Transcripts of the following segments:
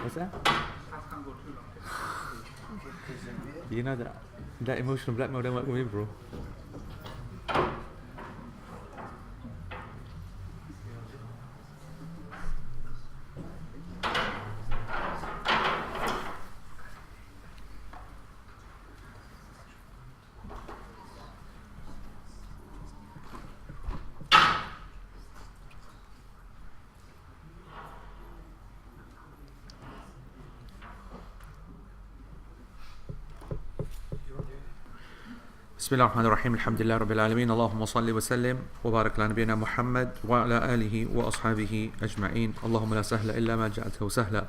What's that? You know that emotional blackmail don't work with me, bro. بسم الله الرحمن الرحيم الحمد لله رب العالمين اللهم صل وسلم وبارك على نبينا محمد وعلى آله وأصحابه أجمعين اللهم لا سهل إلا ما جعلته سهلا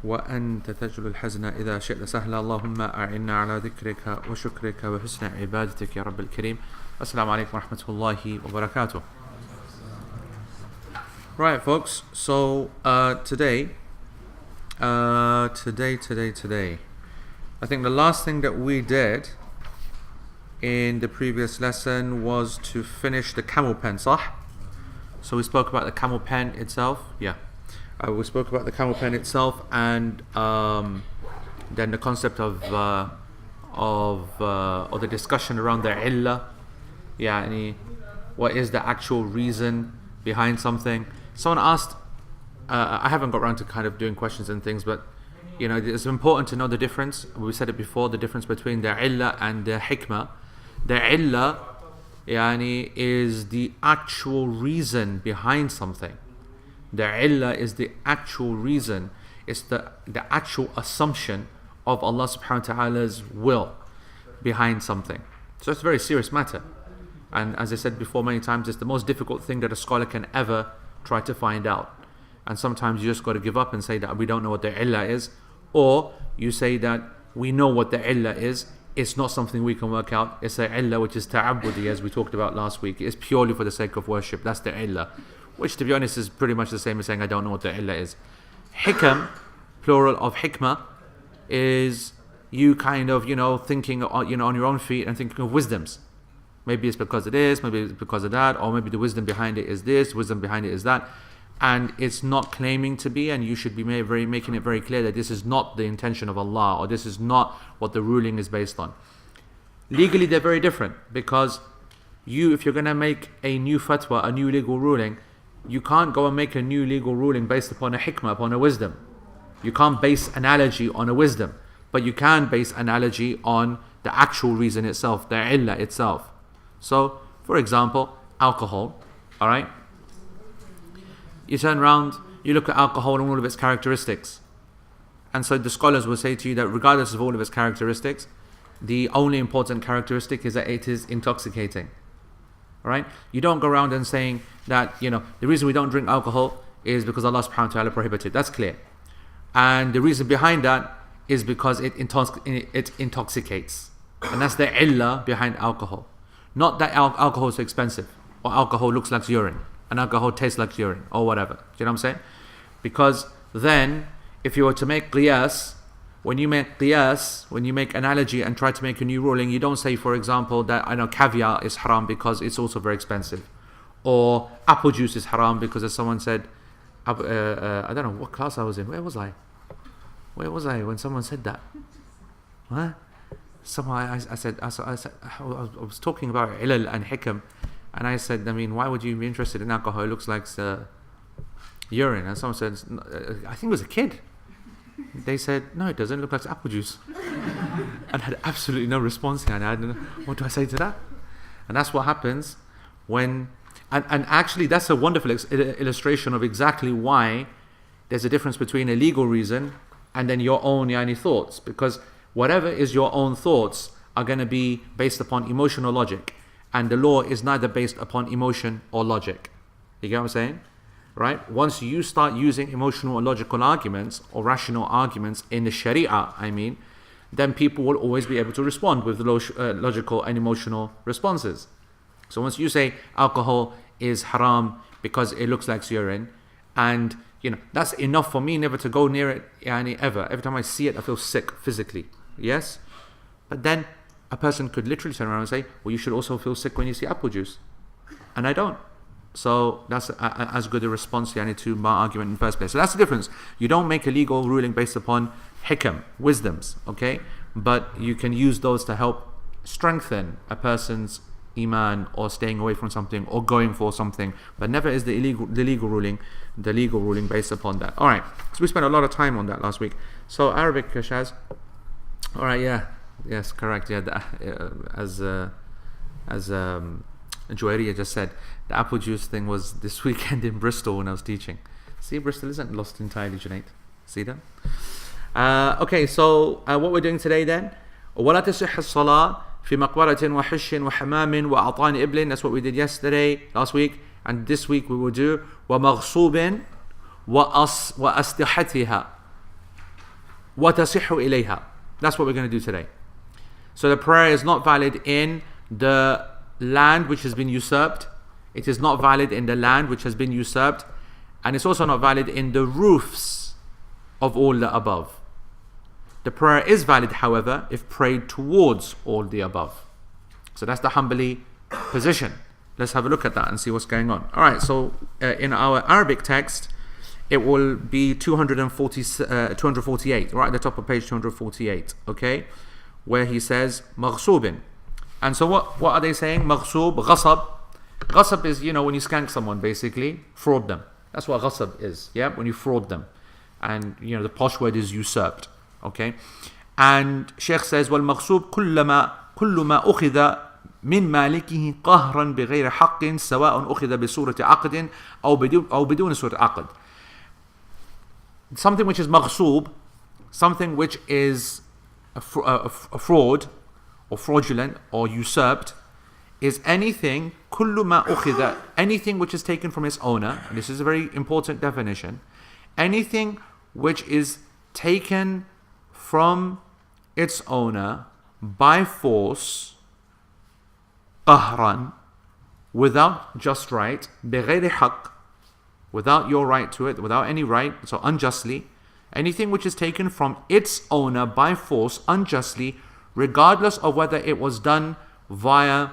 وأنت تجعل الحزن إذا شئت سهلا اللهم أعنا على ذكرك وشكرك وحسن عبادتك يا رب الكريم السلام عليكم ورحمة الله وبركاته. Right folks, so today I think the last thing that we did in the previous lesson was to finish the camel pen, صح? So we spoke about the camel pen itself, we spoke about the camel pen itself and then the concept of or the discussion around the illah, what is the actual reason behind something. Someone asked, I haven't got around to kind of doing questions and things, but it's important to know the difference. We said it before, the difference between the illah and the hikmah. The illah is the actual reason behind something. The illah is the actual reason. It's the actual assumption of Allah subhanahu wa ta'ala's will behind something. So it's a very serious matter. And as I said before many times, it's the most difficult thing that a scholar can ever try to find out. And sometimes you just got to give up and say that we don't know what the illah is. Or you say that we know what the illah is. It's not something we can work out. It's a illah which is ta'abbudi, as we talked about last week. It's purely for the sake of worship. That's the illah. Which, to be honest, is pretty much the same as saying I don't know what the illah is. Hikam, plural of hikmah, is you kind of, thinking on your own feet and thinking of wisdoms. Maybe it's because it is, maybe it's because of that, or maybe the wisdom behind it is this, wisdom behind it is that. And it's not claiming to be, and you should be making it very clear that this is not the intention of Allah, or this is not what the ruling is based on. Legally, they're very different, because if you're going to make a new fatwa, a new legal ruling, you can't go and make a new legal ruling based upon a hikmah, upon a wisdom. You can't base analogy on a wisdom, but you can base analogy on the actual reason itself, the illah itself. So, for example, alcohol, alright? You turn around, you look at alcohol and all of its characteristics. And so the scholars will say to you that regardless of all of its characteristics, the only important characteristic is that it is intoxicating. Alright? You don't go around and saying that, the reason we don't drink alcohol is because Allah subhanahu wa ta'ala prohibited. That's clear. And the reason behind that is because it intoxicates. And that's the illah behind alcohol. Not that alcohol is expensive, or alcohol looks like urine, and alcohol tastes like urine, or whatever. Do you know what I'm saying? Because then, if you were to make qiyas, when you make analogy and try to make a new ruling, you don't say, for example, that caviar is haram because it's also very expensive, or apple juice is haram because, as someone said, I don't know what class I was in. Where was I when someone said that? Huh? Somehow I was talking about ilal and hikam, and I said, why would you be interested in alcohol? It looks like urine. And someone said, I think it was a kid. They said, no, it doesn't look like apple juice. And I had absolutely no response here. And I don't know, what do I say to that? And that's what happens when, and actually that's a wonderful illustration of exactly why there's a difference between a legal reason and then your own thoughts. Because whatever is your own thoughts are going to be based upon emotional logic. And the law is neither based upon emotion or logic. You get what I'm saying? Right? Once you start using emotional or logical arguments, or rational arguments in the sharia, then people will always be able to respond with logical and emotional responses. So once you say alcohol is haram because it looks like urine, and that's enough for me never to go near it ever. Every time I see it, I feel sick physically. Yes? But then a person could literally turn around and say, well, you should also feel sick when you see apple juice. And I don't. So that's as good a response to my argument in the first place. So that's the difference. You don't make a legal ruling based upon hikam, wisdoms, okay? But you can use those to help strengthen a person's iman, or staying away from something, or going for something. But never is the legal ruling based upon that. All right. So we spent a lot of time on that last week. So Arabic, Shaz. All right. Yeah. Yes. Correct. Yeah. As Juwairiya just said, the apple juice thing was this weekend in Bristol when I was teaching. See, Bristol isn't lost entirely, Junaid. See that? Okay, so what we're doing today then? وَلَا تَصِحَّ الصَّلَاةِ فِي مَقْبَرَةٍ وَحِشٍ وَحَمَامٍ وَأَطَانِ إِبْلٍ. That's what we did last week, and this week we will do وَمَغْصُوبٍ وَأَسْدِحَتِهَا وَتَصِحُّ إِلَيْهَا. That's what we're going to do today. So the prayer is not valid in the land which has been usurped. It is not valid in the land which has been usurped, and it's also not valid in the roofs of all the above. The prayer is valid, however, if prayed towards all the above. So that's the Hanbali position. Let's have a look at that and see what's going on. All right, so in our Arabic text, it will be 248, right at the top of page 248, okay, where he says maghsubin. And so what are they saying? Maghsub, ghasab. Ghasab is, when you skank someone, basically, fraud them. That's what ghasab is, yeah, when you fraud them. And, the posh word is usurped, okay? And Sheikh says, وَالْمَغْصُوب كُلُّ مَا أُخِذَ مِنْ مَالِكِهِ قَهْرًا بِغَيْرِ حَقٍّ سَوَاءٌ أُخِذَ بِصُورَةِ عَقْدٍ أو بدون سورة عقد. Something which is maghsub, something which is a fraud, or fraudulent, or usurped, is anything, كُلُّ مَا أُخِذَ, anything which is taken from its owner. And this is a very important definition. Anything which is taken from its owner by force, qahran, without just right, بغير حق, without your right to it, without any right, so unjustly. Anything which is taken from its owner by force, unjustly, regardless of whether it was done via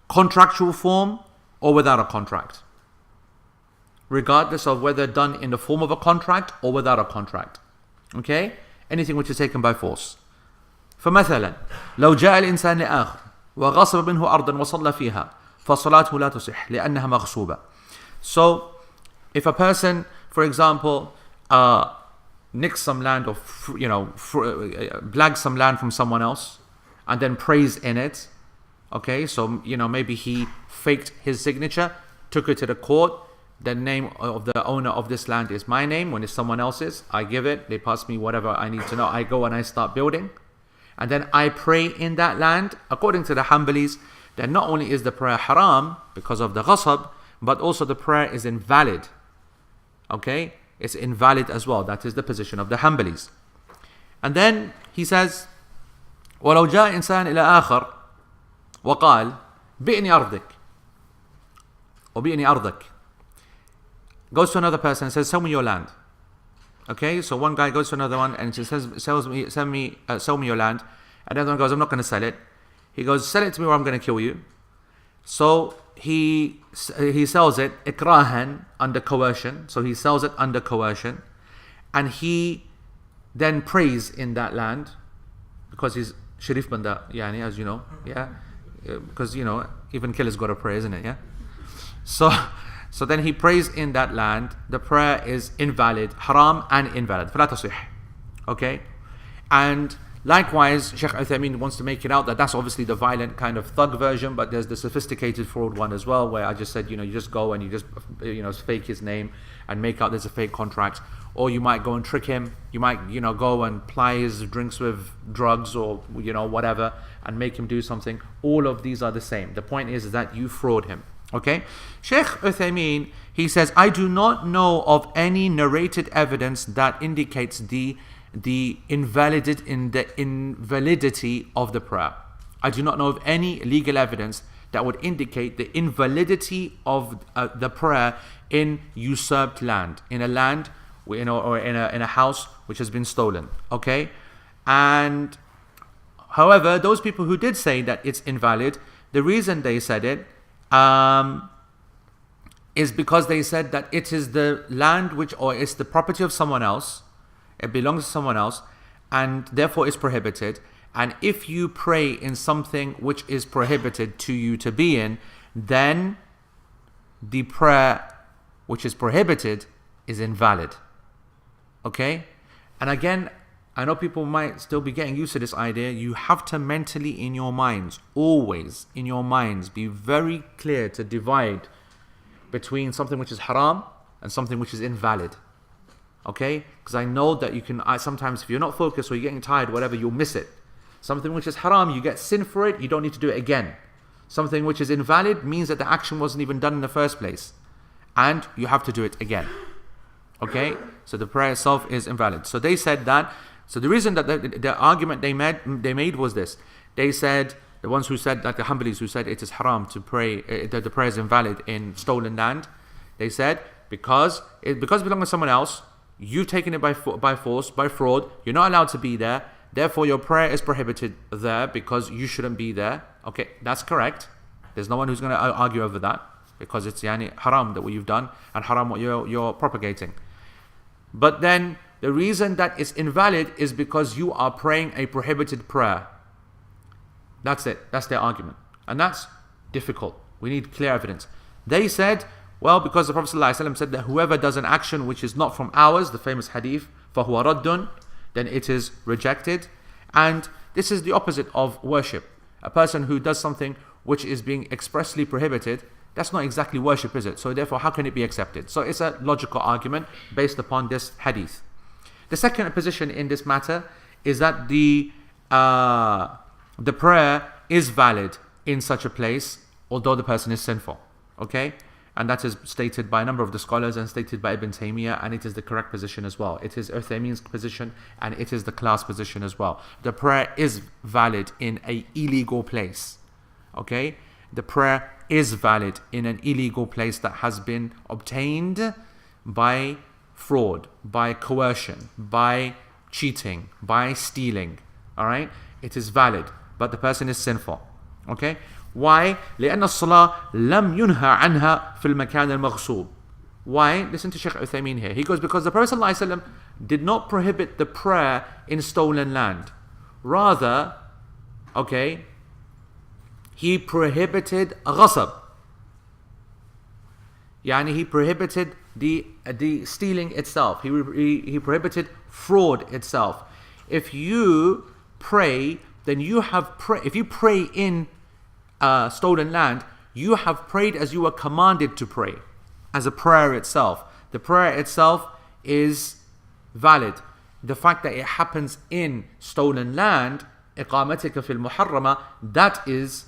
contractual form or without a contract. Regardless of whether done in the form of a contract or without a contract. Okay? Anything which is taken by force. فمثلا لو جاء الإنسان لآخر وغصب منه أرضا وصلى فيها فصلاته لا تصح لأنها مغصوبة. So, if a person, for example, nicks some land, or blags some land from someone else and then prays in it, okay, so maybe he faked his signature, took it to the court. The name of the owner of this land is my name. When it's someone else's, I give it, they pass me whatever I need to know, I go and I start building, and then I pray in that land. According to the Hanbalis, then not only is the prayer haram because of the ghasab, but also the prayer is invalid. Okay, it's invalid as well. That is the position of the Hanbalis. And then he says, وَلَوْ جَاءَ إِنسَانٌ إِلَى آخَرَ وَقَالَ بِئْنِي أَرْضِكَ وَبِئْنِي أَرْضَكَ. Goes to another person and says, sell me your land. Okay, so one guy goes to another one and says, sell me your land. And the other one goes, I'm not going to sell it. He goes, sell it to me or I'm going to kill you. So he sells it ikrahan, under coercion. So he sells it under coercion, and he then prays in that land because he's Sharif Banda, yani, as you know, yeah, because even killers got to pray, isn't it? Yeah. So then he prays in that land. The prayer is invalid, haram and invalid. فلا تصح. Okay? And likewise, Sheikh Uthaymeen wants to make it out that that's obviously the violent kind of thug version, but there's the sophisticated fraud one as well, where I just said, you just go and you just, fake his name and make out there's a fake contract. Or you might go and trick him. You might, go and ply his drinks with drugs or, whatever, and make him do something. All of these are the same. The point is that you fraud him. Okay, Sheikh Uthaymeen, he says, I do not know of any narrated evidence that indicates the invalidity of the prayer. I do not know of any legal evidence that would indicate the invalidity of the prayer in usurped land, in a land, or in a house which has been stolen. Okay, and however, those people who did say that it's invalid, the reason they said it, um, is because they said that it is the land which, or it's the property of someone else, it belongs to someone else, and therefore it's prohibited. And if you pray in something which is prohibited to you to be in, then the prayer which is prohibited is invalid. Okay? And again, I know people might still be getting used to this idea. You have to mentally, in your minds, always in your minds, be very clear to divide between something which is haram and something which is invalid. Okay? Because I know that you can, sometimes if you're not focused or you're getting tired, whatever, you'll miss it. Something which is haram, you get sin for it, you don't need to do it again. Something which is invalid means that the action wasn't even done in the first place, and you have to do it again. Okay? So the prayer itself is invalid. So they said that, so the reason that the argument they made was this. They said, the ones who said, like the Hanbalis who said it is haram to pray, that the prayer is invalid in stolen land, they said, because it belongs to someone else, you've taken it by force, by fraud, you're not allowed to be there, therefore your prayer is prohibited there because you shouldn't be there. Okay, that's correct. There's no one who's going to argue over that, because it's haram that what you've done and haram what you're propagating. But then the reason that it's invalid is because you are praying a prohibited prayer. That's it. That's their argument. And that's difficult. We need clear evidence. They said, well, because the Prophet ﷺ said that whoever does an action which is not from ours, the famous hadith, فَهُوَ رَدٌّ, then it is rejected. And this is the opposite of worship. A person who does something which is being expressly prohibited, that's not exactly worship, is it? So therefore, how can it be accepted? So it's a logical argument based upon this hadith. The second position in this matter is that the prayer is valid in such a place, although the person is sinful. Okay? And that is stated by a number of the scholars and stated by Ibn Taymiyyah, and it is the correct position as well. It is Uthaymeen's position, and it is the class position as well. The prayer is valid in an illegal place. Okay? The prayer is valid in an illegal place that has been obtained by fraud, by coercion, by cheating, by stealing. Alright? It is valid, but the person is sinful. Okay? Why? لأن الصلاة لم ينهى عنها في المكان المغصوب. Why? Listen to Shaykh Uthaymeen here. He goes, because the Prophet ﷺ did not prohibit the prayer in stolen land. Rather, okay, he prohibited ghasab. Yani he prohibited the stealing itself. He prohibited fraud itself. If you pray, then you have if you pray in stolen land, you have prayed as you were commanded to pray, as a prayer itself. The prayer itself is valid. The fact that it happens in stolen land, إقامتك في المحرمة, that is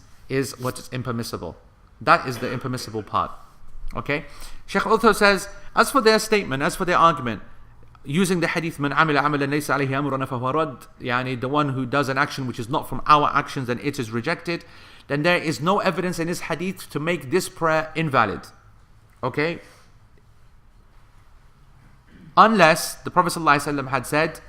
what is impermissible. That is the impermissible part. Okay? Shaykh also says, as for their statement, as for their argument, using the hadith, من عمل عملا ليس عليه أمرنا فهو رد, يعني the one who does an action which is not from our actions, then it is rejected, then there is no evidence in this hadith to make this prayer invalid. Okay? Unless the Prophet ﷺ had said,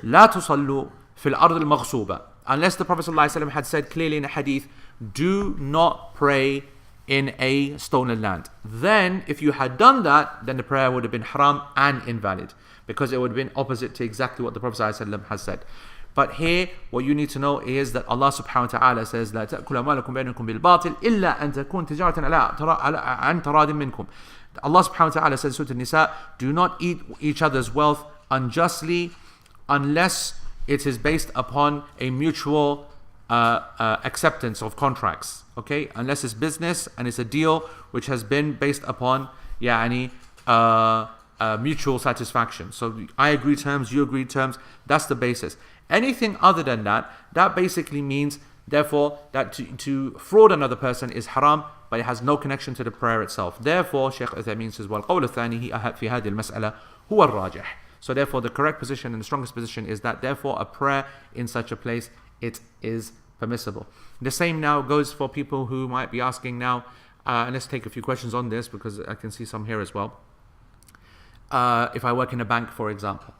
لا تصلوا في الأرض المغصوبة. Unless the Prophet ﷺ had said clearly in a hadith, do not pray in a stolen land. Then, if you had done that, then the prayer would have been haram and invalid, because it would have been opposite to exactly what the Prophet ﷺ has said. But here, what you need to know is that Allah subhanahu wa ta'ala says, لا تأكل أموالكم بينكم بالباطل إلا أن تكون تجارة عن تراض منكم. Allah subhanahu wa ta'ala says in Surah An-Nisa, do not eat each other's wealth unjustly unless it is based upon a mutual acceptance of contracts. Okay? Unless it's business and it's a deal which has been based upon mutual satisfaction. So I agree terms, you agree terms, that's the basis. Anything other than that, that basically means, therefore, that to fraud another person is haram, but it has no connection to the prayer itself. Therefore, Shaykh Uthaymeen says, وَالْقَوْلُ الثَّانِي فِي هَذِهِ الْمَسْأَلَةِ هُوَ الرَّاجِحِ. So therefore, the correct position and the strongest position is that, therefore, a prayer in such a place, it is permissible. The same now goes for people who might be asking now, and let's take a few questions on this, because I can see some here as well. If I work in a bank, for example,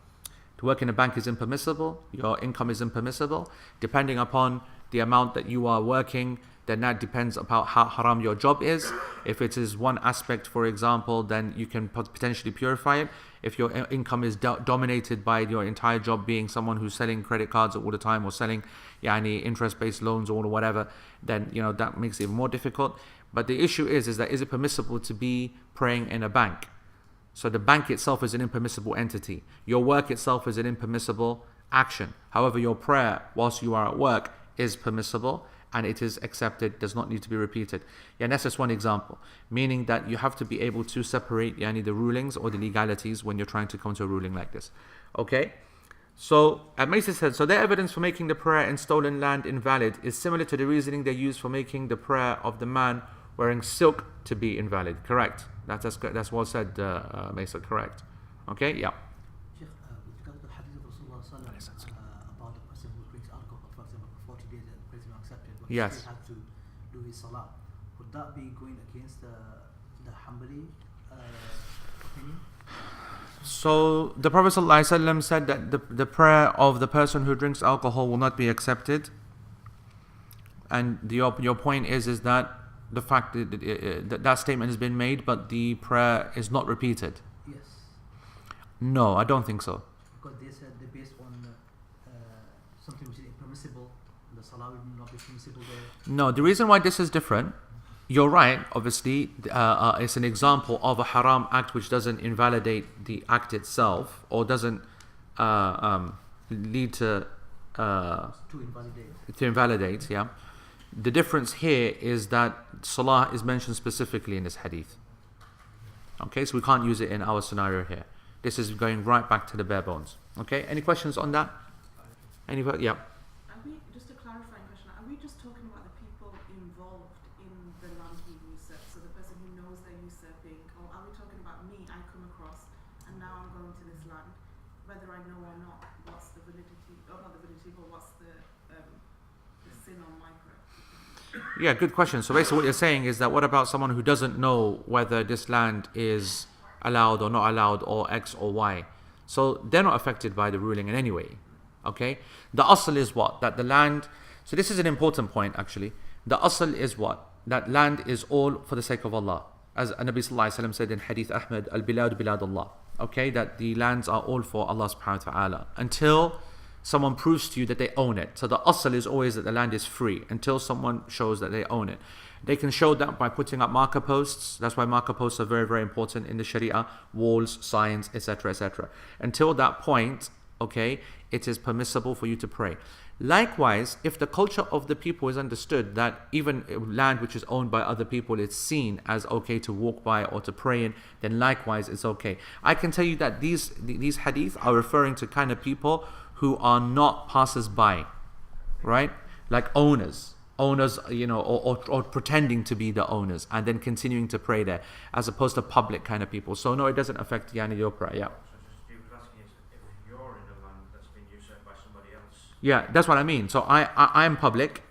to work in a bank is impermissible, your income is impermissible, depending upon the amount that you are working, then that depends about how haram your job is. If it is one aspect, for example, then you can potentially purify it. If your income is dominated by your entire job being someone who's selling credit cards all the time or selling interest-based loans or whatever, then that makes it even more difficult. But the issue is that is it permissible to be praying in a bank? So the bank itself is an impermissible entity. Your work itself is an impermissible action. However, your prayer whilst you are at work is permissible and it is accepted, does not need to be repeated. And that's just one example, meaning that you have to be able to separate the rulings or the legalities when you're trying to come to a ruling like this. Okay? So, Maisa said, so their evidence for making the prayer in stolen land invalid is similar to the reasoning they use for making the prayer of the man wearing silk to be invalid. Correct. That's well said, Maisa, correct. Okay? Yeah. Sheikh, with regard to the hadith of Rasulullah about the person who drinks alcohol, for example, for 40 days and prays not accepted, but he still had to do his salah, would that be going against the Hanbali opinion? So the Prophet ﷺ said that the prayer of the person who drinks alcohol will not be accepted. And your point is that the fact that statement has been made, but the prayer is not repeated. Yes. No, I don't think so. Because they said they based on something which is impermissible, the salah will not be permissible there. No, the reason why this is different, you're right, obviously, it's an example of a haram act which doesn't invalidate the act itself or doesn't lead to invalidate, yeah. The difference here is that salah is mentioned specifically in this hadith. Okay, so we can't use it in our scenario here. This is going right back to the bare bones. Okay, any questions on that? Yeah. Just a clarifying question, are we just talking about the people involved in the land being usurped, so the person who knows they're usurping, or are we talking about me, I come across and now I'm going to this land, whether I know or not, what's the validity, or not the validity, but what's the sin on my part? Yeah, good question. So basically what you're saying is that what about someone who doesn't know whether this land is allowed or not allowed or X or Y? So they're not affected by the ruling in any way. Okay? The asl is what? That the land... So this is an important point actually. The asl is what? That land is all for the sake of Allah. As Nabi Sallallahu Alaihi Wasallam said in Hadith Ahmad, Al-Bilad Bilad Allah. Okay? That the lands are all for Allah subhanahu wa ta'ala. Until someone proves to you that they own it. So the asl is always that the land is free until someone shows that they own it. They can show that by putting up marker posts. That's why marker posts are very, very important in the Sharia. Walls, signs, etc., etc. Until that point, okay, it is permissible for you to pray. Likewise, if the culture of the people is understood that even land which is owned by other people is seen as okay to walk by or to pray in, then likewise it's okay. I can tell you that these hadith are referring to kind of people who are not passers-by, right? Like owners, or pretending to be the owners and then continuing to pray there, as opposed to public kind of people. So no, it doesn't affect your prayer. Yeah. If you're in a land that's been usurped by somebody else. Yeah, that's what I mean. So I'm public.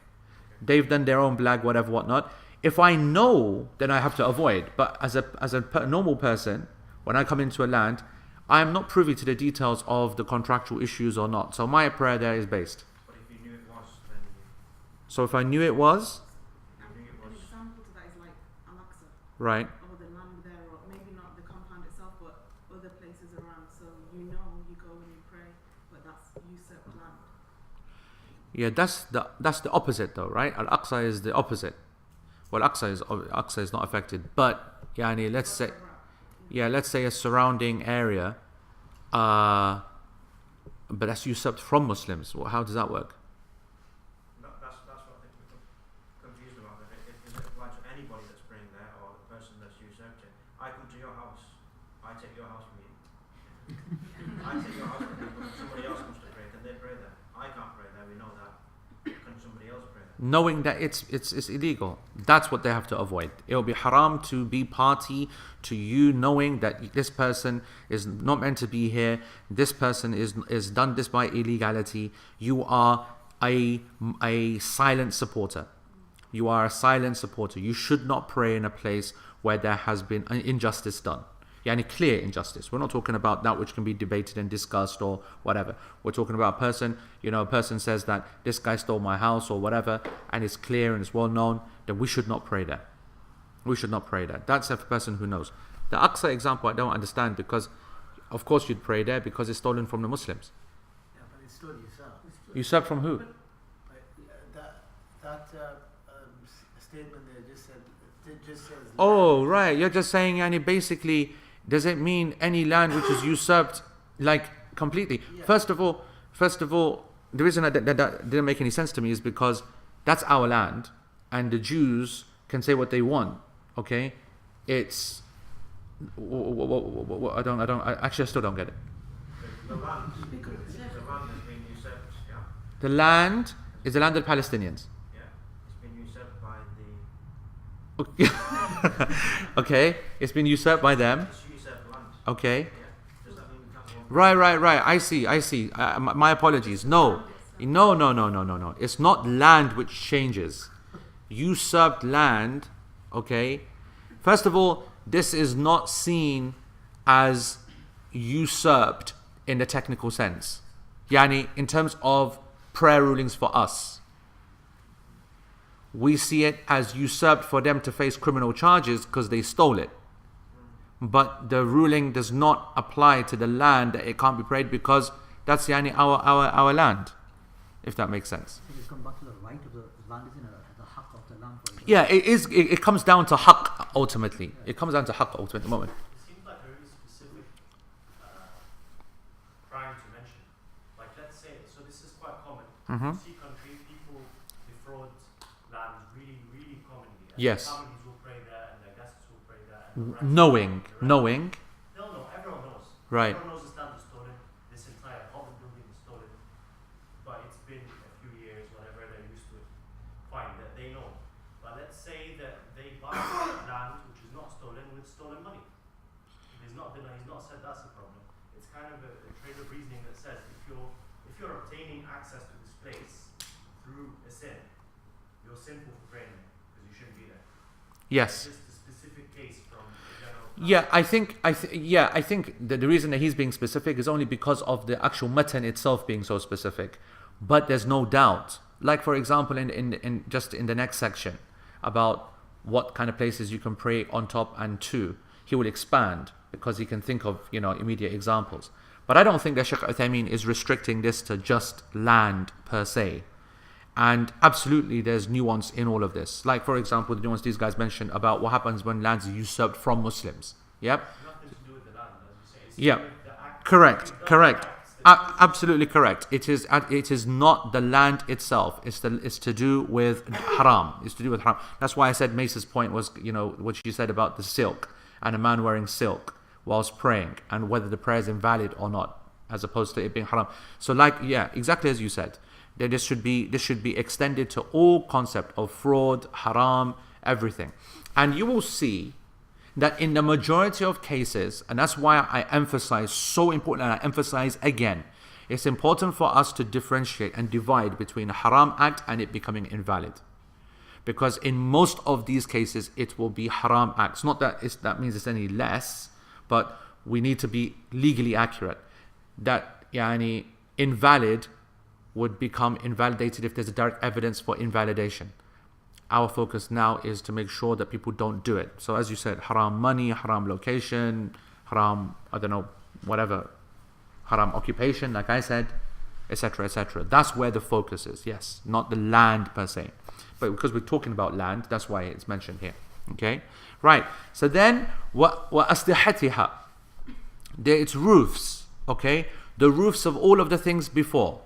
They've done their own blag, whatever, whatnot. If I know, then I have to avoid. But as a normal person, when I come into a land, I am not privy to the details of the contractual issues or not. So my prayer there is based. But if you knew it was, then So if I knew it was, An example to that is like Al-Aqsa, right? or the land there, or maybe not the compound itself, but other places around. So you go and you pray, but that's usurped land. Yeah, that's the opposite though, right? Al-Aqsa is the opposite. Well, Aqsa is not affected, but let's say a surrounding area, but that's usurped from Muslims. Well, how does that work? that's what I think we're confused about. It applies to anybody that's praying there or the person that's usurped it. I come to your house, I take your house from you. I take your house from you, but somebody else comes to pray, can they pray there? I can't pray there, we know that. Can somebody else pray there? Knowing that it's illegal, that's what they have to avoid. It will be haram to be party to you knowing that this person is not meant to be here. This person is done this by illegality. You are a silent supporter. You are a silent supporter. You should not pray in a place where there has been injustice done. Yani clear injustice. We're not talking about that which can be debated and discussed or whatever. We're talking about a person, a person says that this guy stole my house or whatever, and it's clear and it's well known, then we should not pray there. We should not pray there. That's a person who knows. The Aqsa example I don't understand, because of course you'd pray there because it's stolen from the Muslims. Yeah, but it's still yourself. Usurped from who? That statement there just said, it just says. Oh, right. You're just saying, yani basically, does it mean any land which is usurped, like completely? Yeah. First of all, the reason that didn't make any sense to me is because that's our land, and the Jews can say what they want. Okay, it's. I still don't get it. The land has been usurped. Yeah. The land is the land of the Palestinians. Yeah. It's been usurped by the. Okay, it's been usurped by them. It's usurped land. Okay. Yeah. Does that mean we can't go on? Right. I see. My apologies. No. It's not land which changes. Usurped land, okay? First of all, this is not seen as usurped in the technical sense. Yani, in terms of prayer rulings for us. We see it as usurped for them to face criminal charges because they stole it. But the ruling does not apply to the land that it can't be prayed because that's yani our land, if that makes sense. I think it's come back to the right of the land, isn't it? The haqq of the land. For example. Yeah, it is. It comes down to haqq ultimately. It comes down to haqq ultimately. At the moment. It seems like a really specific crime to mention. Like, let's say, so this is quite common. Mhm. You see country, people defraud land really, really commonly. And Yes. families will pray there, and their guests will pray there. And the rest Knowing. They'll know, everyone knows. Right. Everyone knows the stand is stolen. This entire apartment building is stolen. But it's been a few years, whatever, they're used to it. Fine, that they know. But let's say that they buy land which is not stolen with stolen money. He's not said that's a problem. It's kind of a trade of reasoning that says if you're obtaining access to this place through a sin, you're sinful for praying there because you shouldn't be there. Yes. It's just a specific case from the general. Yeah, I think that the reason that he's being specific is only because of the actual matan itself being so specific. But there's no doubt. Like for example, in just in the next section about what kind of places you can pray on top and to, he will expand because he can think of immediate examples. But I don't think that Shaykh Uthaymeen is restricting this to just land per se. And absolutely there's nuance in all of this. Like for example, the nuance these guys mentioned about what happens when lands are usurped from Muslims. Yep. Nothing to do with the land, as you say. It's Yeah. to do with the act. Correct. You've done Correct. the acts that Absolutely correct. It is not the land itself. It's to do with haram. It's to do with haram. That's why I said Mace's point was, what you said about the silk and a man wearing silk whilst praying and whether the prayer is invalid or not, as opposed to it being haram. So exactly as you said, that this should be extended to all concept of fraud, haram, everything. And you will see that in the majority of cases, and that's why I emphasize so important, and I emphasize again, it's important for us to differentiate and divide between a haram act and it becoming invalid. Because in most of these cases, it will be haram acts. Not that that means it's any less, but we need to be legally accurate. That invalid would become invalidated if there's a direct evidence for invalidation. Our focus now is to make sure that people don't do it. So as you said, haram money, haram location, haram, whatever, haram occupation, like I said, etc., etc. That's where the focus is, yes, not the land per se. But because we're talking about land, that's why it's mentioned here. Okay? Right. So then, وَأَسْلِحَتِهَا, its roofs, okay? The roofs of all of the things before.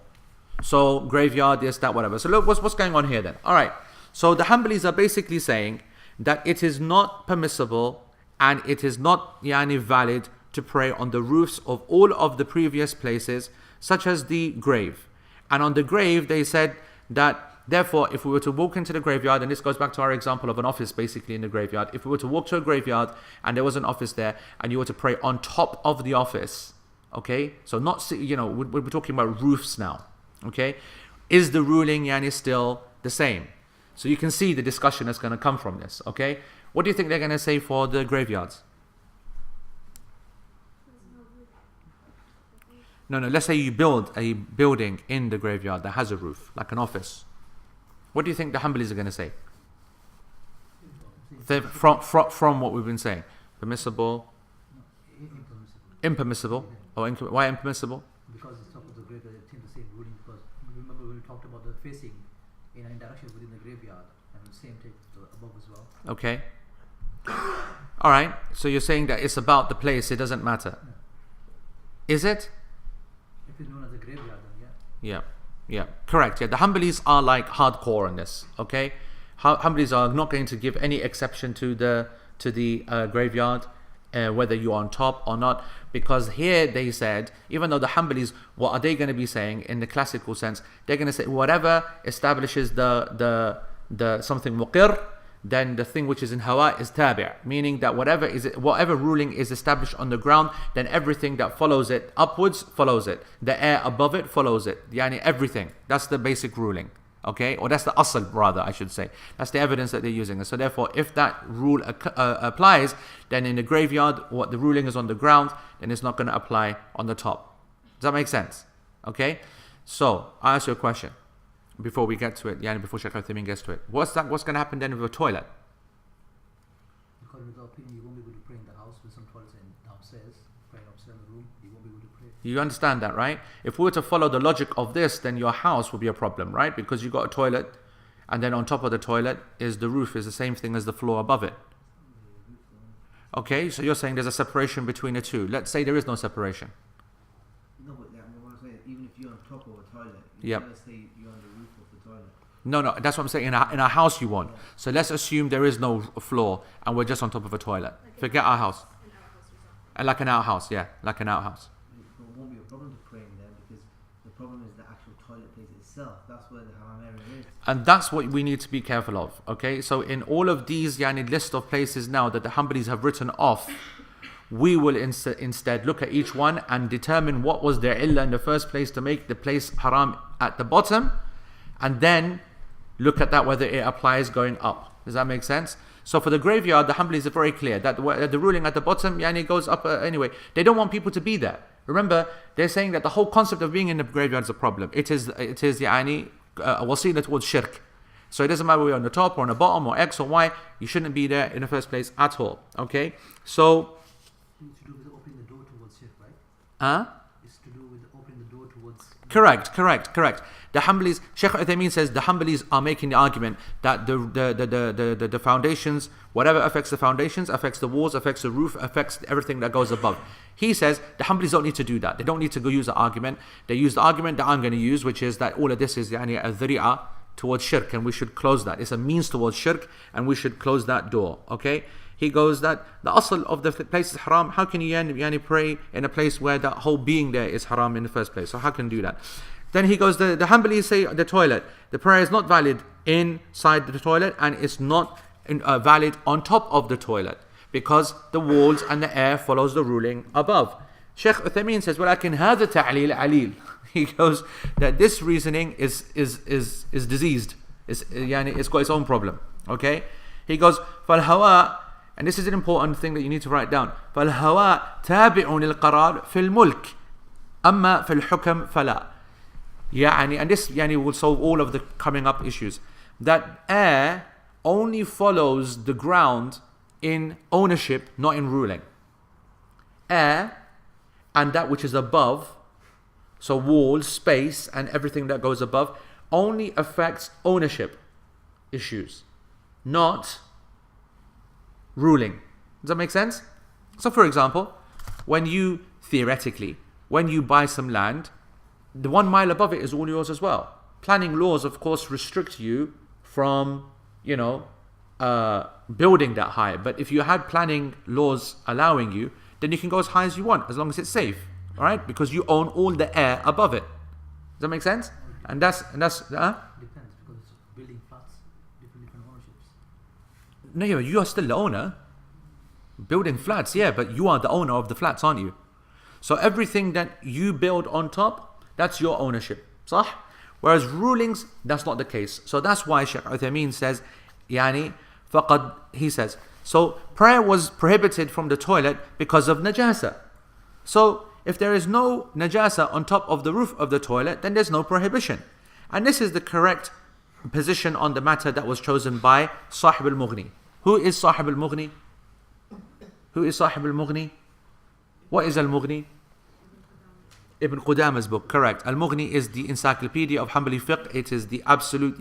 So graveyard, this, that, whatever. So look, what's going on here then? All right. So the Hanbalis are basically saying that it is not permissible and it is not valid to pray on the roofs of all of the previous places, such as the grave. And on the grave, they said that therefore, if we were to walk into the graveyard, and this goes back to our example of an office basically in the graveyard, if we were to walk to a graveyard and there was an office there and you were to pray on top of the office, okay, so not, we're talking about roofs now, okay, is the ruling still the same? So you can see the discussion that's going to come from this, okay? What do you think they're going to say for the graveyards? No, let's say you build a building in the graveyard that has a roof, like an office. What do you think the Hanbalis are going to say? From what we've been saying. Permissible, impermissible. Why impermissible? Because it's top of the graveyard, it seems the same ruling. Because remember when we talked about the facing in any direction within the graveyard, and the same take the above as well. Okay. All right. So you're saying that it's about the place; it doesn't matter. Is it? If it's known as a graveyard, then yeah. Yeah. Correct. Yeah. The Hanbalis are like hardcore on this. Okay. Hanbalis are not going to give any exception to the graveyard, whether you're on top or not, because here they said, even though the Hanbalis, what are they going to be saying in the classical sense? They're going to say whatever establishes the something muqir, then the thing which is in hawa is tabi', meaning that whatever ruling is established on the ground, then everything that follows it upwards follows it, the air above it follows it, yani everything. That's the basic ruling. Okay, or that's the asl rather, I should say. That's the evidence that they're using. So therefore, if that rule applies, then in the graveyard, what the ruling is on the ground, then it's not going to apply on the top. Does that make sense? Okay, so I ask you a question before we get to it, before Shaykh Uthaymeen gets to it. What's going to happen then with a toilet? Because with the opinion, you won't be able to pray in the house with some toilets downstairs, praying upstairs in the room, you won't be able to pray. You understand that, right? If we were to follow the logic of this, then your house would be a problem, right? Because you got a toilet, and then on top of the toilet is the roof, is the same thing as the floor above it. Okay, so you're saying there's a separation between the two. Let's say there is no separation. No, but what I'm saying, even if you're on top of a toilet, Yep. let's say you're on the roof of the toilet. No, that's what I'm saying. In a house you want. So let's assume there is no floor, and we're just on top of a toilet. Forget our house. And like an outhouse, yeah, like an outhouse. It won't be a problem to pray in there because the problem is the actual toilet place itself. That's where the haram area is. And that's what we need to be careful of. Okay, so in all of these list of places now that the Hanbalis have written off, we will instead look at each one and determine what was their illah in the first place to make the place haram at the bottom, and then look at that whether it applies going up. Does that make sense? So for the graveyard, the Hanbalis are very clear that the ruling at the bottom goes up anyway. They don't want people to be there. Remember, they're saying that the whole concept of being in the graveyard is a problem. It is a wasila towards shirk. So it doesn't matter whether you're on the top or on the bottom or X or Y, you shouldn't be there in the first place at all. Okay? So It's to do with opening the door towards shirk, right? It's to do with opening the door towards... Correct. The Hanbalis, Shaykh Uthaymeen says the Hanbalis are making the argument that the foundations, whatever affects the foundations, affects the walls, affects the roof, affects everything that goes above. He says the Hanbalis don't need to do that. They don't need to go use the argument. They use the argument that I'm going to use, which is that all of this is a dhari'ah towards shirk, and we should close that. It's a means towards shirk, and we should close that door. Okay? He goes that the asl of the place is haram. How can you pray in a place where the whole being there is haram in the first place? So how can you do that? Then he goes, the Hanbalis say the toilet. The prayer is not valid inside the toilet, and it's not valid on top of the toilet, because the walls and the air follows the ruling above. Shaykh Uthaymeen says, وَلَكِنْ هَذَا تَعْلِيلَ عَلِيلٌ. He goes that this reasoning is diseased. It's got its own problem. Okay? He goes, فَالْهَوَاء, and this is an important thing that you need to write down. فَالْهَوَاء تَابِعٌ لِلْقَرَارِ فِي الْمُلْكِ أَمَّا فِي الْحُكَمْ فَلَا. And this will solve all of the coming up issues. That air only follows the ground in ownership, not in ruling. Air and that which is above, so walls, space, and everything that goes above, only affects ownership issues, not ruling. Does that make sense? So for example, when you buy some land, the 1 mile above it is all yours as well. Planning laws, of course, restrict you from, building that high. But if you had planning laws allowing you, then you can go as high as you want, as long as it's safe. All right? Because you own all the air above it. Does that make sense? And that's Depends, because building flats, different ownerships. No, you are still the owner. Building flats, yeah, but you are the owner of the flats, aren't you? So everything that you build on top, that's your ownership. صح? Whereas rulings, that's not the case. So that's why Shaykh Uthaymeen says, he says, so prayer was prohibited from the toilet because of najasa. So if there is no najasa on top of the roof of the toilet, then there's no prohibition. And this is the correct position on the matter that was chosen by Sahib al-Mughni. Who is Sahib al-Mughni? Who is Sahib al-Mughni? What is al-Mughni? Ibn Qudama's book, correct. Al-Mughni is the encyclopedia of Hanbali fiqh. It is the absolute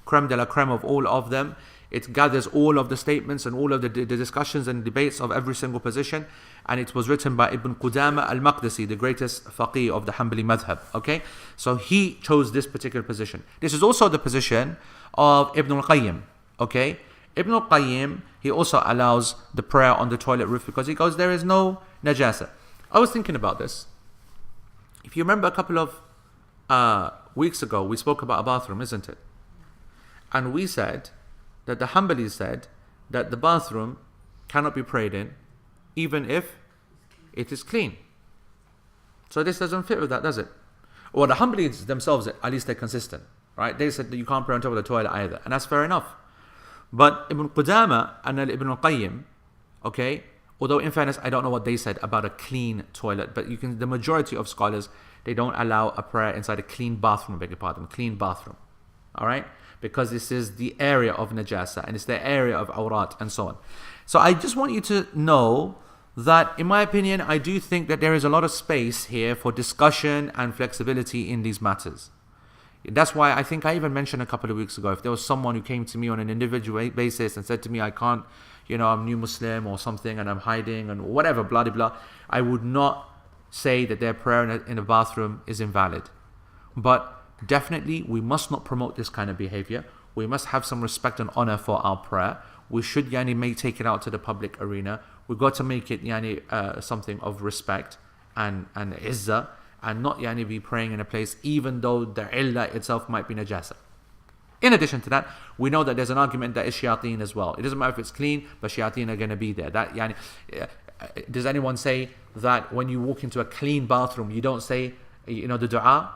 creme de la creme of all of them. It gathers all of the statements and all of the discussions and debates of every single position. And it was written by Ibn Qudama al-Maqdisi, the greatest faqih of the Hanbali madhab. Okay? So he chose this particular position. This is also the position of Ibn al-Qayyim. Okay? Ibn al-Qayyim, he also allows the prayer on the toilet roof because he goes, there is no najasa. I was thinking about this. If you remember a couple of weeks ago, we spoke about a bathroom, isn't it? And we said that the Hanbalis said that the bathroom cannot be prayed in even if it is clean. So this doesn't fit with that, does it? Well, the Hanbalis themselves, at least they're consistent, right? They said that you can't pray on top of the toilet either, and that's fair enough. But Ibn Qudama and Ibn al-Qayyim, okay, although in fairness, I don't know what they said about a clean toilet, but the majority of scholars, they don't allow a prayer inside a clean bathroom, beg your pardon, clean bathroom, all right? Because this is the area of najasa, and it's the area of awrat, and so on. So I just want you to know that, in my opinion, I do think that there is a lot of space here for discussion and flexibility in these matters. That's why I think I even mentioned a couple of weeks ago, if there was someone who came to me on an individual basis and said to me, I can't, I'm new Muslim or something and I'm hiding and whatever, blah, blah, blah, I would not say that their prayer in a bathroom is invalid. But definitely, we must not promote this kind of behavior. We must have some respect and honor for our prayer. We should may take it out to the public arena. We've got to make it something of respect and izzah, and not be praying in a place even though the illah itself might be najasa. In addition to that, we know that there's an argument that is shayateen as well. It doesn't matter if it's clean, but shayateen are going to be there. Does anyone say that when you walk into a clean bathroom, you don't say the dua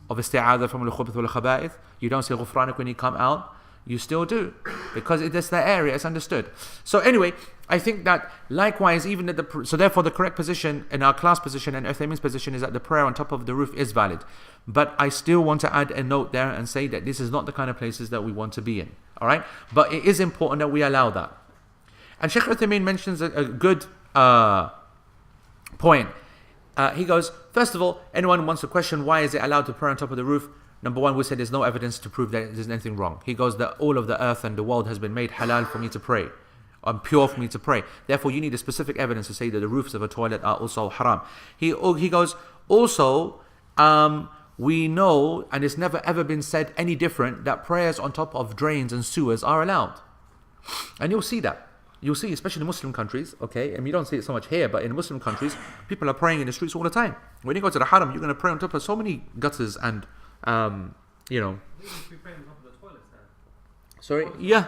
of isti'adha from al-khubuth wal-khaba'ith? You don't say ghufranak when you come out? You still do, because it's that area, it's understood. So anyway, I think that likewise, so therefore the correct position in our class position and Uthaymin's position is that the prayer on top of the roof is valid. But I still want to add a note there and say that this is not the kind of places that we want to be in. Alright? But it is important that we allow that. And Shaykh Uthaymin mentions a good point. He goes, first of all, anyone who wants to question why is it allowed to pray on top of the roof, number one, we said there's no evidence to prove that there's anything wrong. He goes that all of the earth and the world has been made halal for me to pray, and pure for me to pray. Therefore, you need a specific evidence to say that the roofs of a toilet are also haram. He goes, also, we know, and it's never ever been said any different, that prayers on top of drains and sewers are allowed. And you'll see that. You'll see, especially in Muslim countries, okay, and you don't see it so much here, but in Muslim countries, people are praying in the streets all the time. When you go to the haram, you're going to pray on top of so many gutters and, Sorry? Yeah.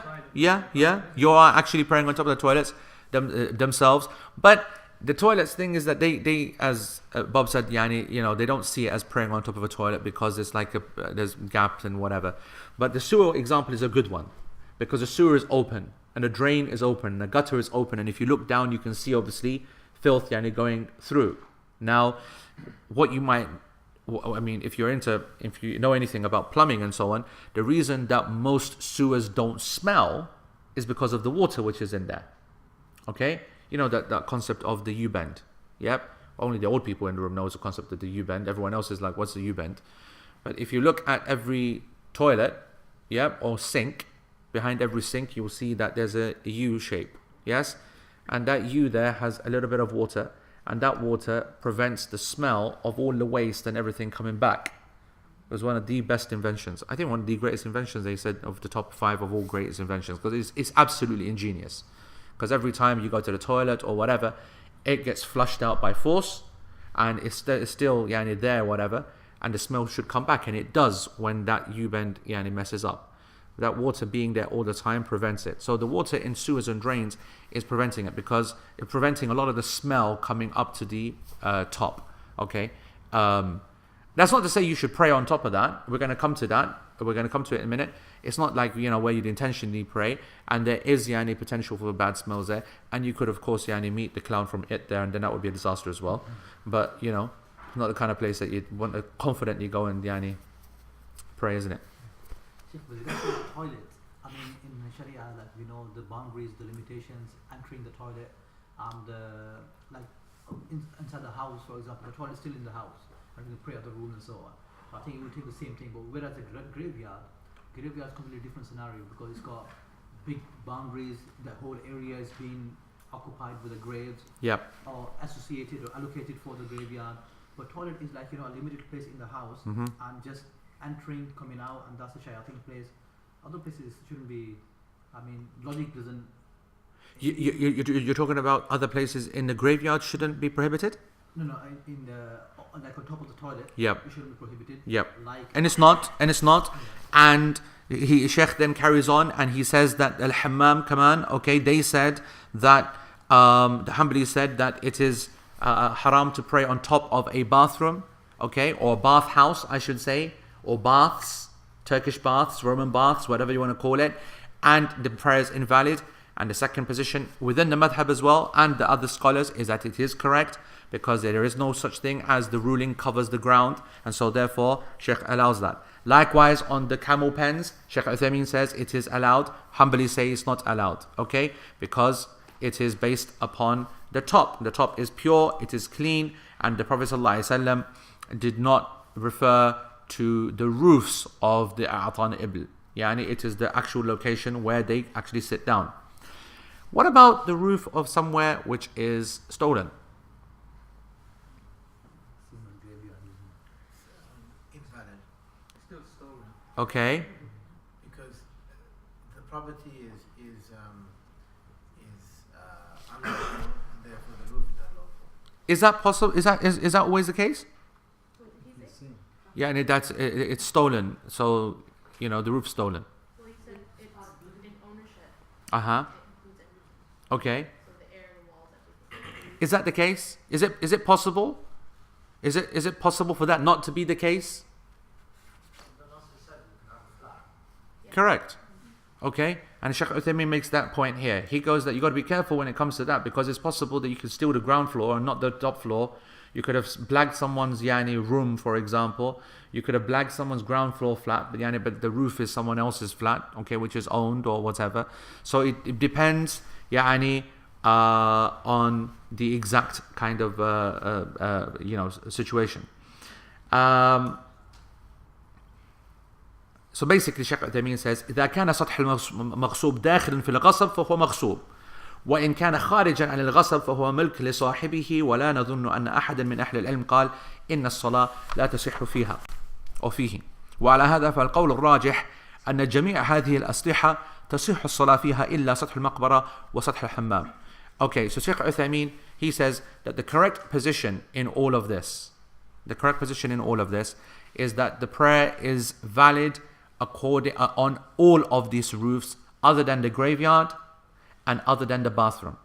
You are actually praying on top of the toilets themselves. But the toilets thing is that they as Bob said, they don't see it as praying on top of a toilet because it's like there's gaps and whatever. But the sewer example is a good one because the sewer is open and the drain is open and the gutter is open, and if you look down, you can see obviously filth going through. Now, if you know anything about plumbing and so on, the reason that most sewers don't smell is because of the water which is in there. Okay? You know that concept of the U-bend. Yep. Only the old people in the room knows the concept of the U-bend. Everyone else is like, what's the U-bend? But if you look at every toilet, or sink, behind every sink, you'll see that there's a U shape. Yes? And that U there has a little bit of water, and that water prevents the smell of all the waste and everything coming back. It was one of the best inventions. I think one of the greatest inventions, they said, of the top 5 of all greatest inventions, because it's absolutely ingenious. Because every time you go to the toilet or whatever, it gets flushed out by force, and it's still there, whatever, and the smell should come back, and it does when that U-bend messes up. That water being there all the time prevents it. So the water in sewers and drains is preventing it, because it's preventing a lot of the smell coming up to the top. Okay, That's not to say you should pray on top of that. We're going to come to that. We're going to come to it in a minute. It's not like, where you'd intentionally pray, and there is potential for bad smells there, and you could of course meet the clown from it there, and then that would be a disaster as well. But not the kind of place that you'd want to confidently go and pray, isn't it? Sheikh, with regards to the toilet, I mean, in Sharia, like we know the boundaries, the limitations, entering the toilet, and inside the house, for example, the toilet is still in the house, and you can pray at the room and so on. I think it will take the same thing, but whereas the graveyard is a completely different scenario because it's got big boundaries, the whole area is being occupied with the graves, or associated or allocated for the graveyard. But toilet is like a limited place in the house, and just entering, coming out, and that's a shayateen place. Other places shouldn't be. I mean, logic doesn't. You're talking about other places in the graveyard shouldn't be prohibited? No, in the like on top of the toilet. Yep. It shouldn't be prohibited. Yep. Like. And it's not. And Sheikh then carries on and he says that al-hammam kaman. Okay, they said that the Hanbali said that it is haram to pray on top of a bathroom. Okay, or bathhouse, I should say, or baths, Turkish baths, Roman baths, whatever you want to call it, and the prayer is invalid. And the second position within the madhab as well, and the other scholars, is that it is correct because there is no such thing as the ruling covers the ground, and so therefore Sheikh allows that. Likewise, on the camel pens, Sheikh Uthaymeen says it is allowed. Hanbali say it's not allowed, okay, because it is based upon the top. The top is pure, it is clean, and the Prophet ﷺ did not refer to the roofs of the A'tan Ibl. Yani it is the actual location where they actually sit down. What about the roof of somewhere which is stolen? Invalid. Still stolen. Okay. Because the property is unlawful, and therefore the roof is unlawful. Is that possible? Is that always the case? Yeah, and it's stolen. So the roof's stolen. Well, you said it's in ownership. Okay. So the air, the walls, everything. Is that the case? Is it possible? Is it possible for that not to be the case? Correct. Okay. And Sheikh Uthaymeen makes that point here. He goes that you got to be careful when it comes to that because it's possible that you could steal the ground floor and not the top floor. You could have blagged someone's room, for example. You could have blagged someone's ground floor flat, but the roof is someone else's flat, okay, which is owned or whatever. So it depends, on the exact kind of situation. So basically, Shaykh Uthaymeen says, إذا كان سطح المغصوب داخل في الغصب فهو مغصوب. وإن كان خارجا عن الغصب فهو ملك لصاحبه ولا نظن أن أحدا من أهل العلم قال إن الصلاة لا تصح فيها أو فيه. وعلى هذا فالقول الراجح أن جميع هذه الأسلحة تصح الصلاة فيها إلا سطح المقبرة وسطح الحمام. Okay, so Shaykh Uthaymeen, he says that the correct position in all of this is that the prayer is valid on all of these roofs other than the graveyard and other than the bathroom.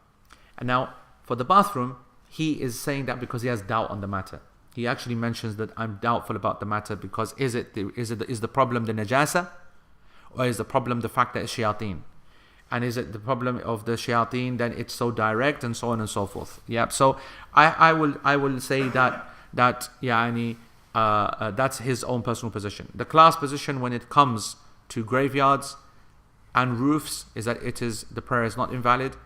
And now, for the bathroom, he is saying that because he has doubt on the matter. He actually mentions that I'm doubtful about the matter because is the problem the najasa, or is the problem the fact that it's shayateen? And is it the problem of the shayateen, then it's so direct and so on and so forth. Yeah. So I will say that that's his own personal position. The class position when it comes to graveyards and roofs is that the prayer is not invalid,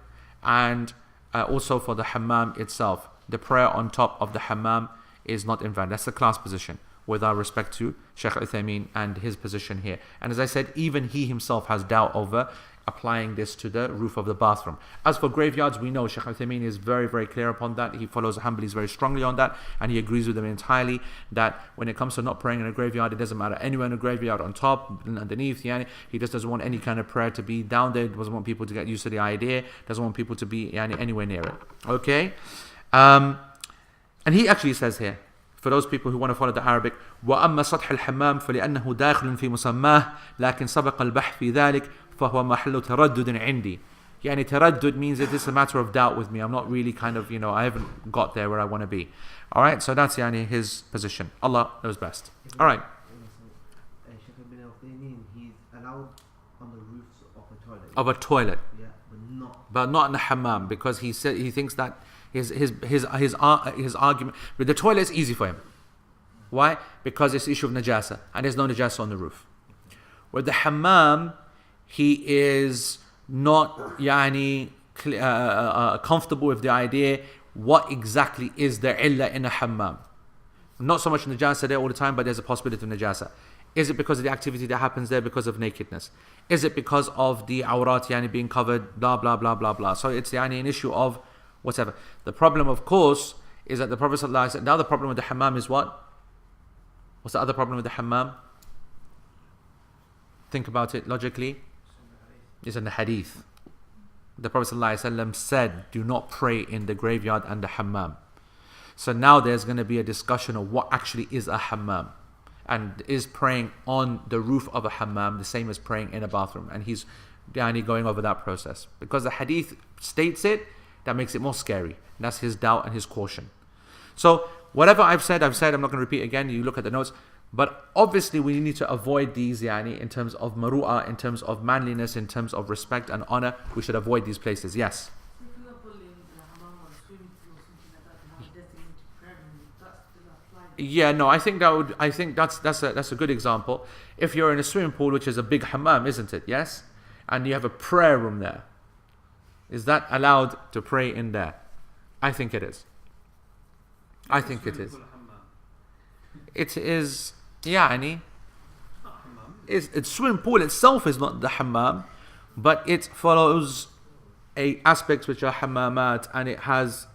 and also for the hammam itself, the prayer on top of the hammam is not invalid. That's the class position with our respect to Shaykh Uthaymeen and his position here. And as I said, even he himself has doubt over applying this to the roof of the bathroom. As for graveyards, we know Shaykh Uthaymeen is very, very clear upon that. He follows the Hanbalis very strongly on that, and he agrees with them entirely that when it comes to not praying in a graveyard, it doesn't matter anywhere in a graveyard, on top, underneath. He just doesn't want any kind of prayer to be down there. Doesn't want people to get used to the idea. Doesn't want people to be anywhere near it. Okay, and he actually says here, for those people who want to follow the Arabic, وأما سطح الحمام فلأنه داخل في مسماه لكن سبق البحث في ذلك فهو محل تردد عندي. Yani taraddud means it is a matter of doubt with me. I'm not really kind of, I haven't got there where I want to be. Alright, so that's yani his position. Allah knows best. Alright. Sheikh Ibn al-Uthaymeen, he's allowed on the roofs of a toilet. Of a toilet. Yeah, But not in the hammam, because he thinks that his argument with the toilet is easy for him. Why? Because it's issue of najasa, and there's no najasa on the roof. With the hammam, he is not comfortable with the idea what exactly is the illah in a hammam. Not so much najasa there all the time, but there's a possibility of najasa. Is it because of the activity that happens there because of nakedness? Is it because of the awrat being covered, blah blah blah blah blah? So it's an issue of whatever. The problem, of course, is that the Prophet ﷺ, the other problem with the hammam is what? What's the other problem with the hammam? Think about it logically. It's in the hadith. The Prophet ﷺ said, do not pray in the graveyard and the hammam. So now there's going to be a discussion of what actually is a hammam. And is praying on the roof of a hammam the same as praying in a bathroom? And he's going over that process. Because the hadith states it, that makes it more scary. And that's his doubt and his caution. So whatever I've said, I'm not going to repeat again. You look at the notes. But obviously we need to avoid these in terms of maru'ah, in terms of manliness, in terms of respect and honor. We should avoid these places. Yes? Yeah, no, I think that's a good example. If you're in a swimming pool, which is a big hammam, isn't it? Yes? And you have a prayer room there. Is that allowed to pray in there? I think it is. I think it is. It is, it's swimming pool itself is not the hammam, but it follows aspects which are hammamat, and it has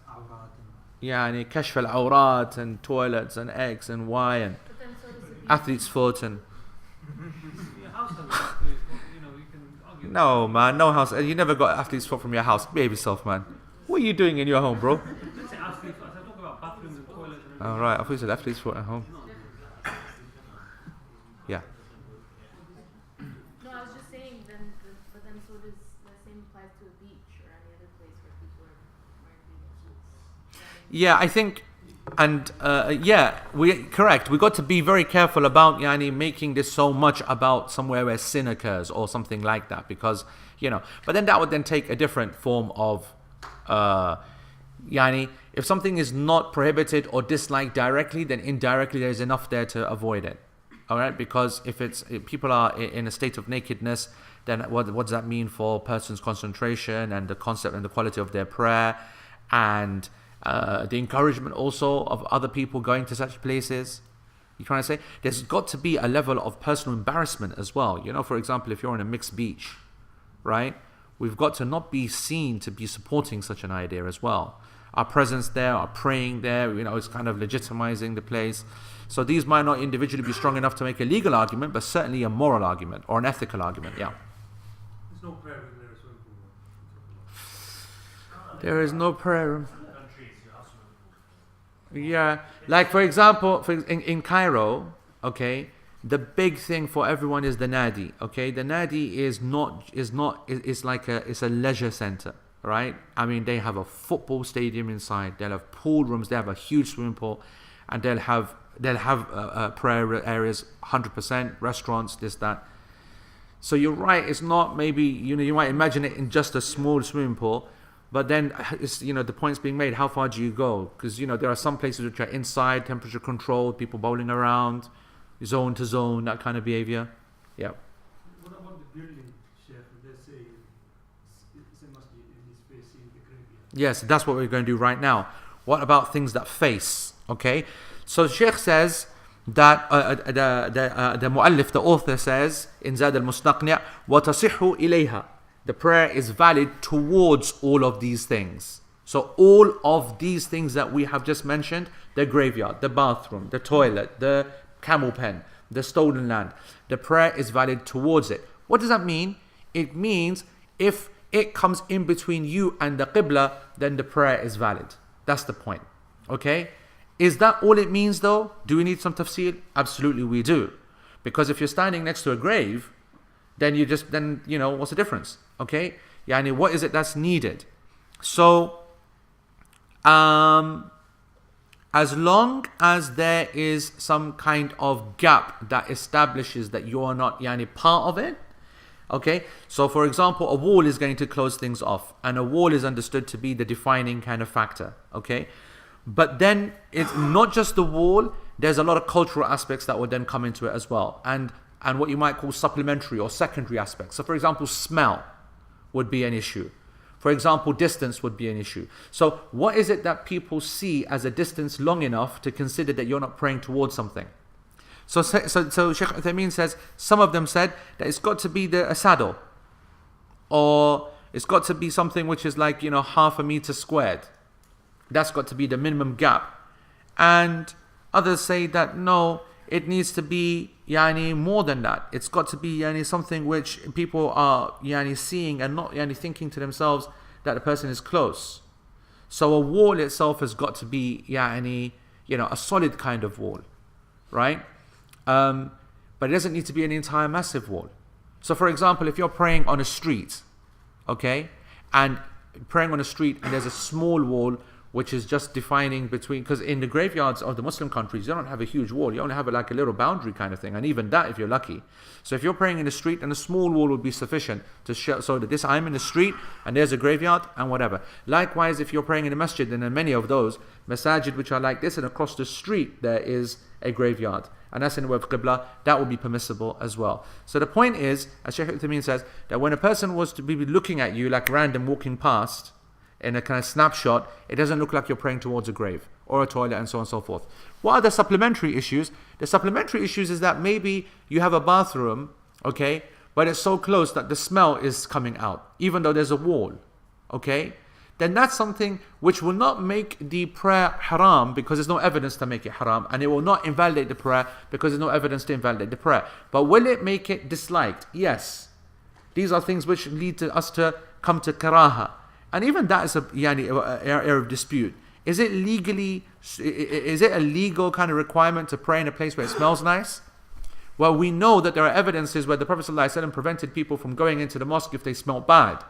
kashf al-awrat and toilets and X and Y and athlete's foot and no man, no house. You never got athlete's foot from your house. Behave yourself, man. What are you doing in your home, bro? Alright, I thought you said athlete's foot at home. Yeah. No, I was just saying, but then so does the same applies to a beach or any other place where people are wearing bathing suits. Yeah, I think, and correct. We got to be very careful about making this so much about somewhere where sin occurs or something like that, because But then that would then take a different form of, if something is not prohibited or disliked directly, then indirectly there's enough there to avoid it. All right, because if people are in a state of nakedness, then what does that mean for a person's concentration and the concept and the quality of their prayer, and the encouragement also of other people going to such places? You're trying to say there's got to be a level of personal embarrassment as well. For example, if you're on a mixed beach, right? We've got to not be seen to be supporting such an idea as well. Our presence there, our praying there, it's kind of legitimizing the place. So these might not individually be strong enough to make a legal argument, but certainly a moral argument or an ethical argument. Yeah. There's no prayer room there, swimming pool. There is no prayer room. Yeah, like for example, in Cairo, okay, the big thing for everyone is the nadi. Okay, the nadi is a leisure center, right? I mean, they have a football stadium inside. They'll have pool rooms. They have a huge swimming pool, and they'll have prayer areas, 100%, restaurants, this, that. So you're right. It's not maybe you might imagine it in just a small swimming pool, but then it's the point's being made. How far do you go? Because there are some places which are inside, temperature controlled, people bowling around, zone to zone, that kind of behavior. Yeah. What about the building, Sheikh? They say it's a masjid and it's facing the graveyard. Yes, that's what we're going to do right now. What about things that face? Okay, so Sheikh says that the mu'allif, the author, says in Zad al-Mustaqni' وَتَصِحُّ إِلَيْهَا. The prayer is valid towards all of these things. So all of these things that we have just mentioned, the graveyard, the bathroom, the toilet, the camel pen, the stolen land, the prayer is valid towards it. What does that mean? It means if it comes in between you and the Qibla, then the prayer is valid. That's the point. Okay? Is that all it means though? Do we need some tafsir? Absolutely we do. Because if you're standing next to a grave, then what's the difference? Okay? Yani, what is it that's needed? So, as long as there is some kind of gap that establishes that you are not yani part of it, okay? So for example, a wall is going to close things off, and a wall is understood to be the defining kind of factor, okay? But then it's not just the wall, there's a lot of cultural aspects that would then come into it as well, and what you might call supplementary or secondary aspects. So for example, smell would be an issue. For example, distance would be an issue. So what is it that people see as a distance long enough to consider that you're not praying towards something? So Shaykh Uthaymeen says, some of them said that it's got to be a saddle, or it's got to be something which is like, half a meter squared. That's got to be the minimum gap. And others say that no, it needs to be more than that. It's got to be something which people are seeing and not thinking to themselves that the person is close. So a wall itself has got to be a solid kind of wall, right? But it doesn't need to be an entire massive wall. So for example, if you're praying on a street, okay, and praying on a street and there's a small wall which is just defining between, because in the graveyards of the Muslim countries, you don't have a huge wall, you only have like a little boundary kind of thing, and even that if you're lucky. So if you're praying in the street, then a small wall would be sufficient to show so that I'm in the street and there's a graveyard and whatever. Likewise, if you're praying in a masjid, then in many of those masajid which are like this, and across the street there is a graveyard, and that's in the way of Qibla, that would be permissible as well. So the point is, as Shaykh Uthaymeen says, that when a person was to be looking at you like random walking past, in a kind of snapshot, it doesn't look like you're praying towards a grave or a toilet and so on and so forth. What are the supplementary issues? The supplementary issues is that maybe you have a bathroom, okay, but it's so close that the smell is coming out, even though there's a wall, okay? Then that's something which will not make the prayer haram because there's no evidence to make it haram, and it will not invalidate the prayer because there's no evidence to invalidate the prayer. But will it make it disliked? Yes. These are things which lead to us to come to karaha. And even that is a area of dispute. Is it a legal kind of requirement to pray in a place where it smells nice? Well, we know that there are evidences where the Prophet ﷺ prevented people from going into the mosque if they smelled bad.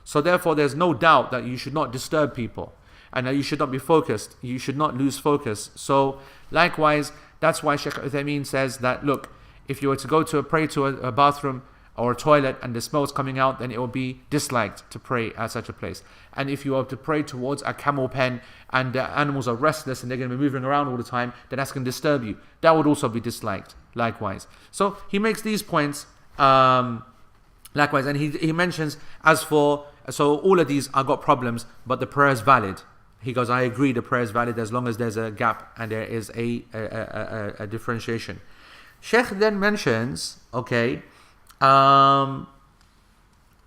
So therefore, there's no doubt that you should not disturb people, and that you should not be focused. You should not lose focus. So likewise, that's why Shaykh Uthaymeen says that, look, if you were to go to pray to a bathroom or a toilet and the smell is coming out, then it will be disliked to pray at such a place. And if you are to pray towards a camel pen and the animals are restless and they're going to be moving around all the time, then that's going to disturb you. That would also be disliked, likewise. So he makes these points, likewise, and he mentions, so all of these are got problems, but the prayer is valid. He goes, I agree, the prayer is valid as long as there's a gap and there is a differentiation. Sheikh then mentions, okay, that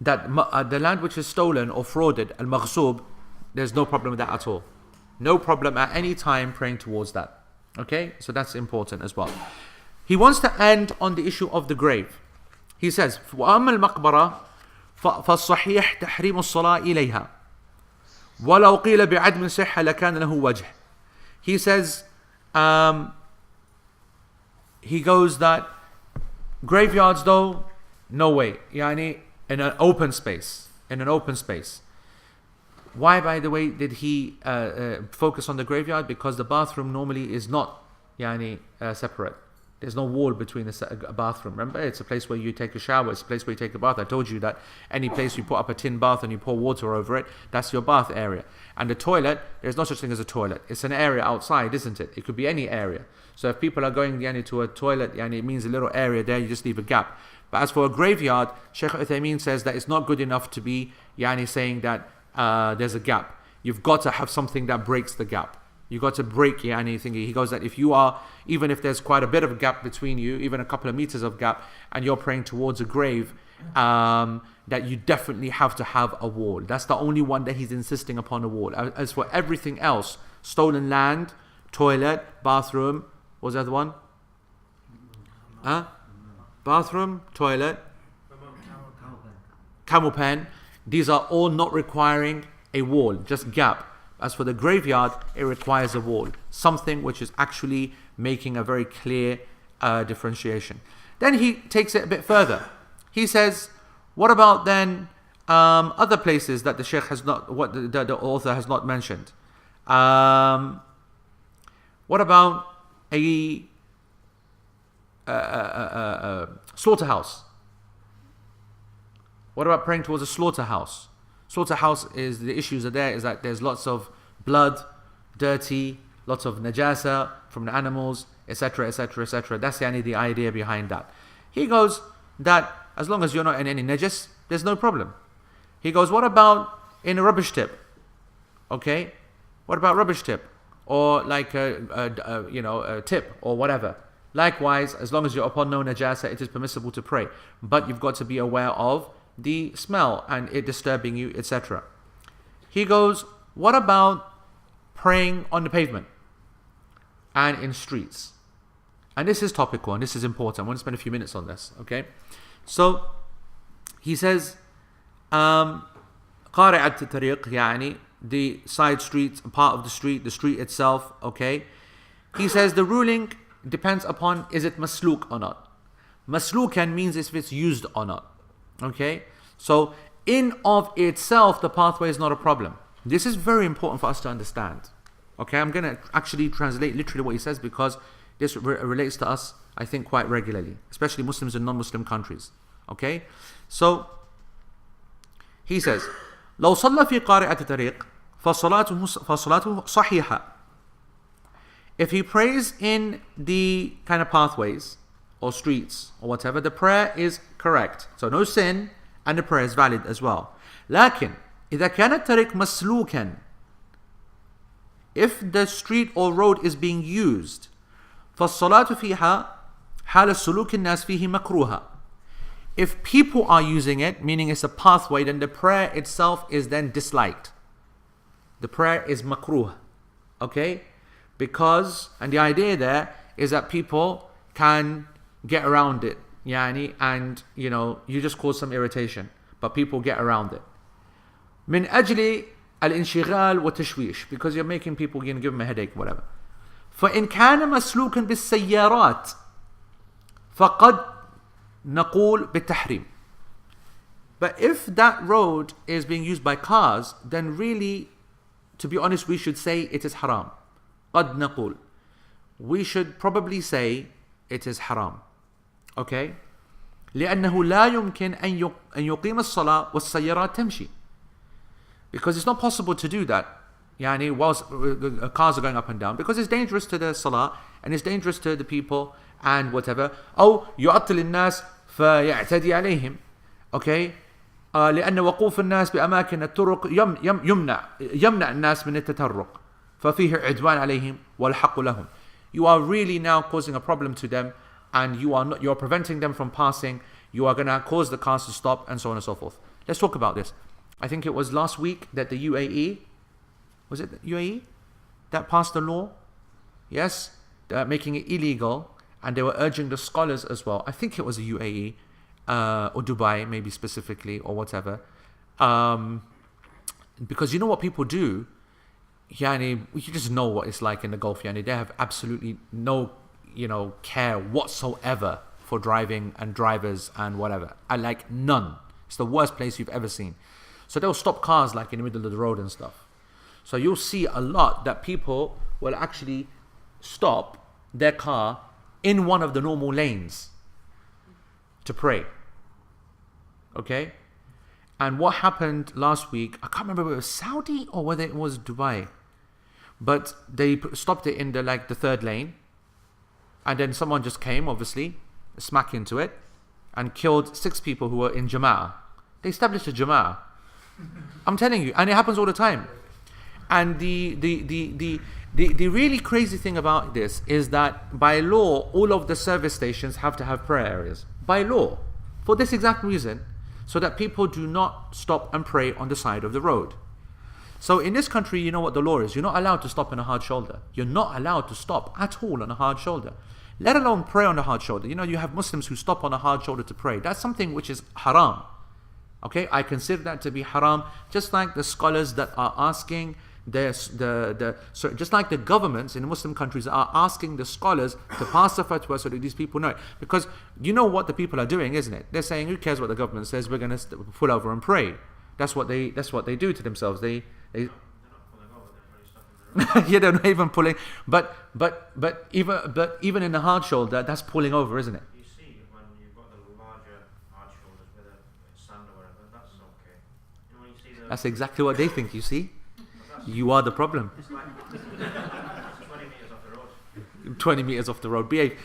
the land which is stolen or frauded, al-maghsub, there's no problem with that at all. No problem at any time praying towards that. Okay, so that's important as well. He wants to end on the issue of the grave. He says, وَأَمَّا الْمَقْبَرَةِ فَالصَّحِيحِ تَحْرِيمُ الصَّلَاةِ إِلَيْهَا وَلَوْ قِيلَ بِعَدْمِ صِحَّةٍ لَكَانَ لَهُ وَجْهٍ. He says, he goes that graveyards though, no way. Yani in an open space. Why, by the way, did he focus on the graveyard? Because the bathroom normally is not separate. There's no wall between a bathroom. Remember, it's a place where you take a shower. It's a place where you take a bath. I told you that any place you put up a tin bath and you pour water over it, that's your bath area. And the toilet, there's no such thing as a toilet. It's an area outside, isn't it? It could be any area. So if people are going to a toilet, it means a little area there, you just leave a gap. But as for a graveyard, Shaykh Uthaymeen says that it's not good enough to be saying that there's a gap. You've got to have something that breaks the gap. You've got to break anything. He goes that if you are, even if there's quite a bit of a gap between you, even a couple of meters of gap, and you're praying towards a grave, that you definitely have to have a wall. That's the only one that he's insisting upon a wall. As for everything else, stolen land, toilet, bathroom, what was the other one? Bathroom, toilet, camel pen. These are all not requiring a wall, just gap. As for the graveyard, it requires a wall, something which is actually making a very clear differentiation. Then he takes it a bit further. He says, what about then Other places that the Sheikh has not, what the author has not mentioned. What about a slaughterhouse? What about praying towards a slaughterhouse? Slaughterhouse is, the issues are there is that there's lots of blood, dirty, lots of najasa from the animals, etc., etc., etc. That's the idea behind that. He goes that as long as you're not in any najas, there's no problem. He goes, what about in a rubbish tip? Okay, what about rubbish tip or like a tip or whatever? Likewise, as long as you're upon no najasa, it is permissible to pray, but you've got to be aware of the smell and it disturbing you, etc. He goes, what about praying on the pavement and in streets? And this is topical and this is important. I want to spend a few minutes on this, okay? So he says, قارعة الطريق, يعني the side streets, part of the street itself, okay? He says the ruling depends upon is it masluk or not. Maslukan means if it's used or not. Okay, so in of itself the pathway is not a problem. This is very important for us to understand. Okay, I'm going to actually translate literally what he says because this relates to us, I think, quite regularly, especially Muslims in non-Muslim countries. Okay, so he says لو صلى في قارعة الطريق فصلاته صحيحة. If he prays in the kind of pathways or streets or whatever, the prayer is correct. So no sin and the prayer is valid as well. لكن إذا كان الطريق مسلوكا, if the street or road is being used, فالصلاة فيها حال سلوك الناس فيه مكروهة. If people are using it, meaning it's a pathway, then the prayer itself is then disliked. The prayer is makruh. Okay? Because, and the idea there is that people can get around it, yani, and you just cause some irritation, but people get around it. من أجل الانشغال والتشويش, because you're making people, give them a headache, whatever. فإن كان مسلوكا بالسيارات فقد نقول بالتحريم. But if that road is being used by cars, then really, to be honest, we should say it is haram. قد نقول. We should probably say it is haram. Okay? لأنه لا يمكن أن يقيم الصلاة والسيارات تمشي. Because it's not possible to do that. يعني whilst cars are going up and down, because it's dangerous to the salah and it's dangerous to the people and whatever. أو يعطل الناس فيعتدي عليهم. Okay? لأن وقوف الناس بأماكن الطرق يمنع الناس من التطرق. ففيه عدوان عليهم والحق لهم. You are really now causing a problem to them, and you're preventing them from passing. You are going to cause the cars to stop, and so on and so forth. Let's talk about this. I think it was last week that the UAE, was it the UAE that passed the law? Yes, making it illegal, and they were urging the scholars as well. I think it was the UAE or Dubai, maybe specifically, or whatever. Because you know what people do? Yani, you just know what it's like in the Gulf. Yani, they have absolutely no, care whatsoever for driving and drivers and whatever. I like none. It's the worst place you've ever seen. So they'll stop cars like in the middle of the road and stuff. So you'll see a lot that people will actually stop their car in one of the normal lanes to pray. Okay? And what happened last week, I can't remember whether it was Saudi or whether it was Dubai. But they stopped it in the third lane. And then someone just came, obviously, smack into it, and killed 6 people who were in Jama'ah. They established a Jama'ah. I'm telling you, and it happens all the time. And the really crazy thing about this is that by law, all of the service stations have to have prayer areas. By law. For this exact reason, so that people do not stop and pray on the side of the road. So in this country, you know what the law is. You're not allowed to stop on a hard shoulder. You're not allowed to stop at all on a hard shoulder. Let alone pray on a hard shoulder. You have Muslims who stop on a hard shoulder to pray. That's something which is haram. Okay, I consider that to be haram. Just like the scholars that are asking just like the governments in the Muslim countries are asking the scholars to pass the fatwa so that these people know it. Because you know what the people are doing, isn't it? They're saying, who cares what the government says? We're going to pull over and pray. That's what they do to themselves. They They're not pulling over, they're really stopping the road. yeah, they're not even pulling. But even in the hard shoulder, that's pulling over, isn't it? You see, when you've got the larger hard shoulders with a sand or whatever, that's okay. You know, when you see the... That's exactly what they think. You see, that's, you are the problem. it's like... it's 20 metres off the road. 20 meters off the road. Behave.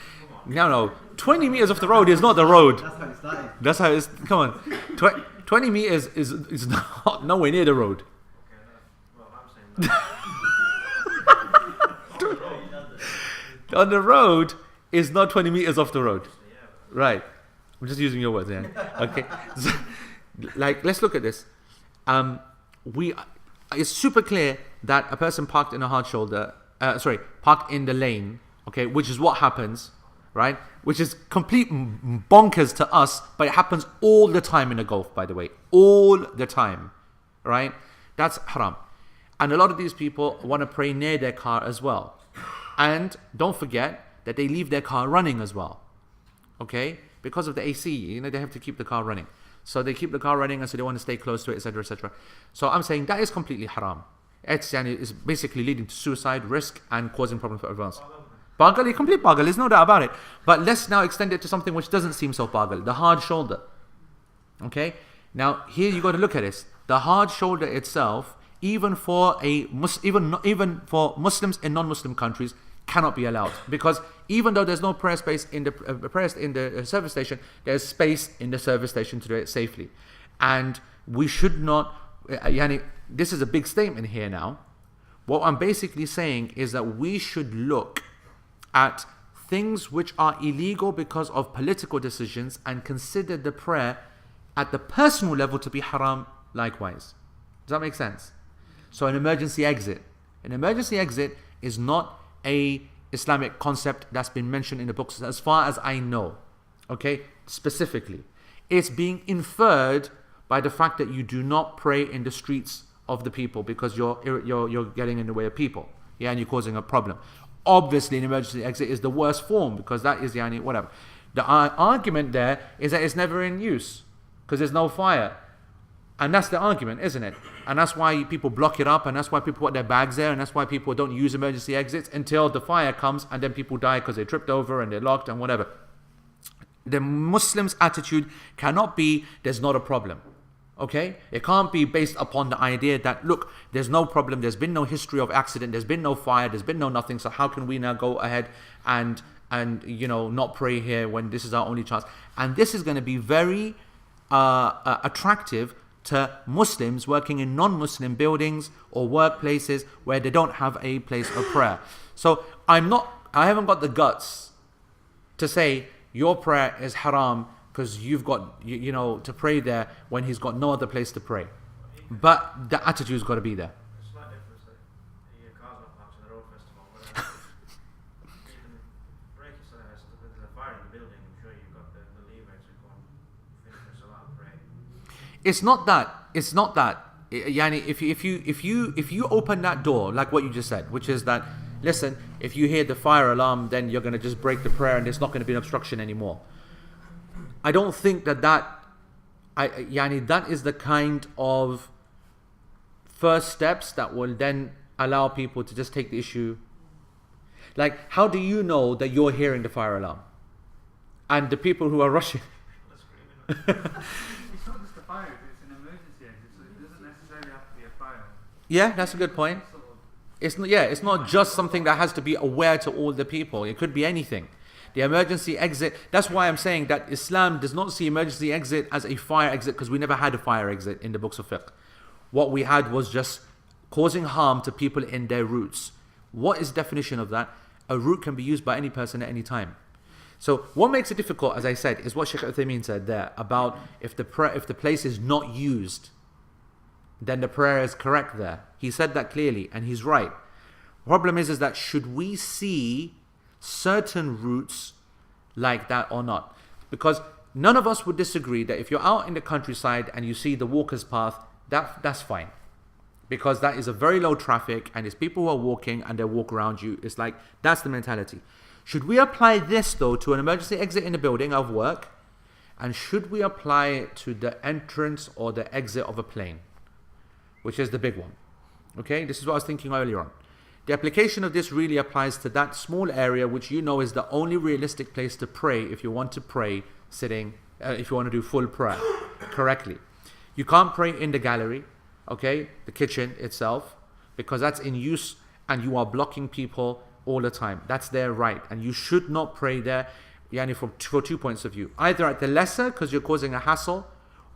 No. 20 meters off the road is not the road. That's how it started. That's how it's. Come on. 20 meters is not nowhere near the road. Okay, well, I'm saying that. On the road is not 20 meters off the road. Yeah, Right. I'm just using your words, yeah. Okay. So, like, let's look at this. It's super clear that a person parked in a hard shoulder, parked in the lane, okay, which is what happens, right? Which is complete bonkers to us, but it happens all the time in the Gulf, by the way. All the time, right? That's haram. And a lot of these people want to pray near their car as well. And don't forget that they leave their car running as well, okay? Because of the AC, they have to keep the car running. So they keep the car running, and so they want to stay close to it, etc., etc. So I'm saying that is completely haram. It's basically leading to suicide, risk, and causing problems for everyone else. Pagal, complete pagal, there's no doubt about it. But let's now extend it to something which doesn't seem so pagal, the hard shoulder. Okay? Now, here you got to look at this. The hard shoulder itself, even for Muslims in non-Muslim countries, cannot be allowed, because even though there's no prayer space in the service station, there's space in the service station to do it safely. And we should not, this is a big statement here now. What I'm basically saying is that we should look at things which are illegal because of political decisions and consider the prayer at the personal level to be haram likewise. Does that make sense? So an emergency exit is not a Islamic concept that's been mentioned in the books as far as I know. Okay? Specifically. It's being inferred by the fact that you do not pray in the streets of the people because you're getting in the way of people. Yeah, and you're causing a problem. Obviously an emergency exit is the worst form because that is whatever. The argument there is that it's never in use because there's no fire. And that's the argument, isn't it? And that's why people block it up, and that's why people put their bags there, and that's why people don't use emergency exits until the fire comes, and then people die because they tripped over and they're locked and whatever. The Muslim's attitude cannot be, there's not a problem. Okay? It can't be based upon the idea that, look, there's no problem, there's been no history of accident, there's been no fire, there's been no nothing, so how can we now go ahead and not pray here when this is our only chance? And this is going to be very attractive to Muslims working in non-Muslim buildings or workplaces where they don't have a place of prayer. So I haven't got the guts to say your prayer is haram because you've got to pray there when he's got no other place to pray. But the attitude's got to be there. It's slight difference that your car's not parked in the road first of all, whatever. You can break your silence. There's a fire in the building, I'm sure you've got the lever to go and finish the salah and pray. It's not that. Yani, if you open that door, like what you just said, which is that, listen, if you hear the fire alarm, then you're going to just break the prayer and there's not going to be an obstruction anymore. I don't think that is the kind of first steps that will then allow people to just take the issue. Like, how do you know that you're hearing the fire alarm? And the people who are rushing. It's not just a fire, it's an emergency exit, so it doesn't necessarily have to be a fire. Yeah, that's a good point. It's not just something that has to be aware to all the people. It could be anything. The emergency exit, that's why I'm saying that Islam does not see emergency exit as a fire exit, because we never had a fire exit in the books of fiqh. What we had was just causing harm to people in their routes. What is the definition of that? A route can be used by any person at any time. So what makes it difficult, as I said, is what Shaykh Uthaymeen said there about if the place is not used, then the prayer is correct there. He said that clearly, and he's right. The problem is that should we see certain routes like that or not? Because none of us would disagree that if you're out in the countryside and you see the walker's path, that's fine. Because that is a very low traffic and it's people who are walking and they walk around you. It's like, that's the mentality. Should we apply this though to an emergency exit in a building of work? And should we apply it to the entrance or the exit of a plane? Which is the big one. Okay, this is what I was thinking earlier on. The application of this really applies to that small area which you know is the only realistic place to pray if you want to pray sitting, if you want to do full prayer correctly. You can't pray in the gallery, okay, the kitchen itself, because that's in use and you are blocking people all the time. That's their right, and you should not pray there, yani for 2 points of view. Either at the lesser, because you're causing a hassle,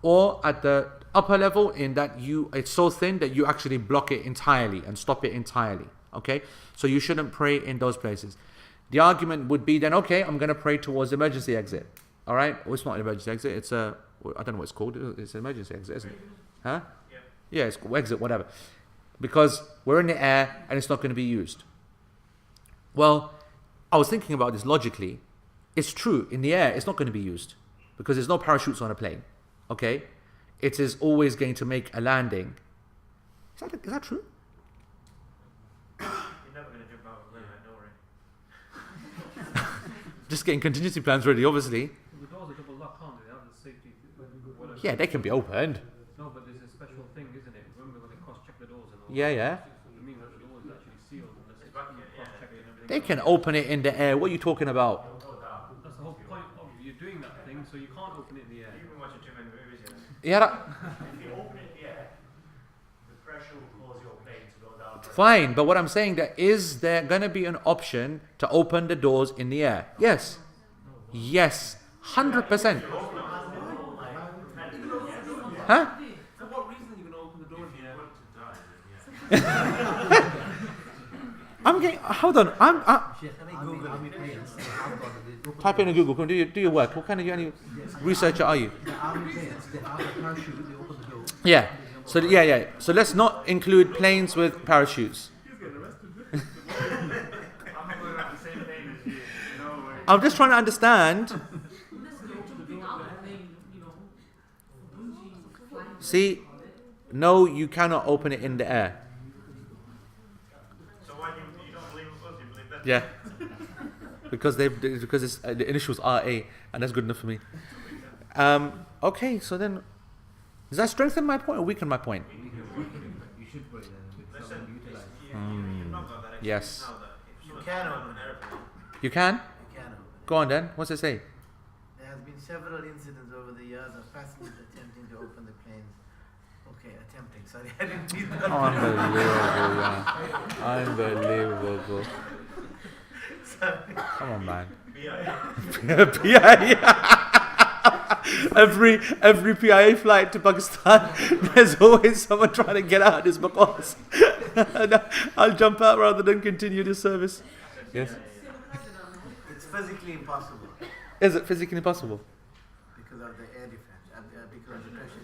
or at the upper level in that it's so thin that you actually block it entirely and stop it entirely. Okay, so you shouldn't pray in those places. The argument would be then, okay, I'm going to pray towards the emergency exit. All right, well, it's not an emergency exit. It's I don't know what it's called. It's an emergency exit, isn't it? Huh? Yeah, it's exit, whatever. Because we're in the air and it's not going to be used. Well, I was thinking about this logically. It's true, in the air, it's not going to be used because there's no parachutes on a plane. Okay, it is always going to make a landing. Is that true? You're never going to jump out of the plane, don't worry. Just getting contingency plans ready, obviously. The doors are double lock, aren't they? They have the safety. Whatever. Yeah, they can be opened. No, but there's a special thing, isn't it? Remember when they cross-check the doors and all Yeah, that? yeah. I mean that the door is actually sealed unless it's cross-checked and everything. They can open it in the air. What are you talking about? That's the whole point of you doing that thing, so you can't open it in the air. You've been watching too many movies, you know. Yeah, If you open it in the air, the pressure will cause your plane to go down. fine. But what I'm saying that is there going to be an option to open the doors in the air? Yes. Yes. 100%. Huh? For what reason are you going to open the door in the air? I'm getting. Hold on. Sheikh, army planes, they have got Type in Google. Come on, do your work. What kind of any researcher are you? the army planes, they have a parachute, they open the door. Yeah. So yeah. So let's not include planes with parachutes. I'm not going at the same plane as you. No way. I'm just trying to understand. See, no, you cannot open it in the air. So why you don't believe us, you believe them? Yeah. Because it's, the initials are A, and that's good enough for me. Okay, so then, does that strengthen my point or weaken my point? You should pray then because Listen, I'm utilized. you've not got that experience Yes. now that if You someone's can on open an it. airplane, You can? You can open it. Go on then. What's it say? There has been several incidents over the years of passengers attempting to open the planes. Okay, attempting. Sorry, I didn't read that. Unbelievable, yeah. Unbelievable. Sorry. Come on, man. PIA. PIA. Every PIA flight to Pakistan, there's always someone trying to get out of this because I'll jump out rather than continue this service. Yes. It's physically impossible Is it physically impossible? because of the air difference and because of the pressure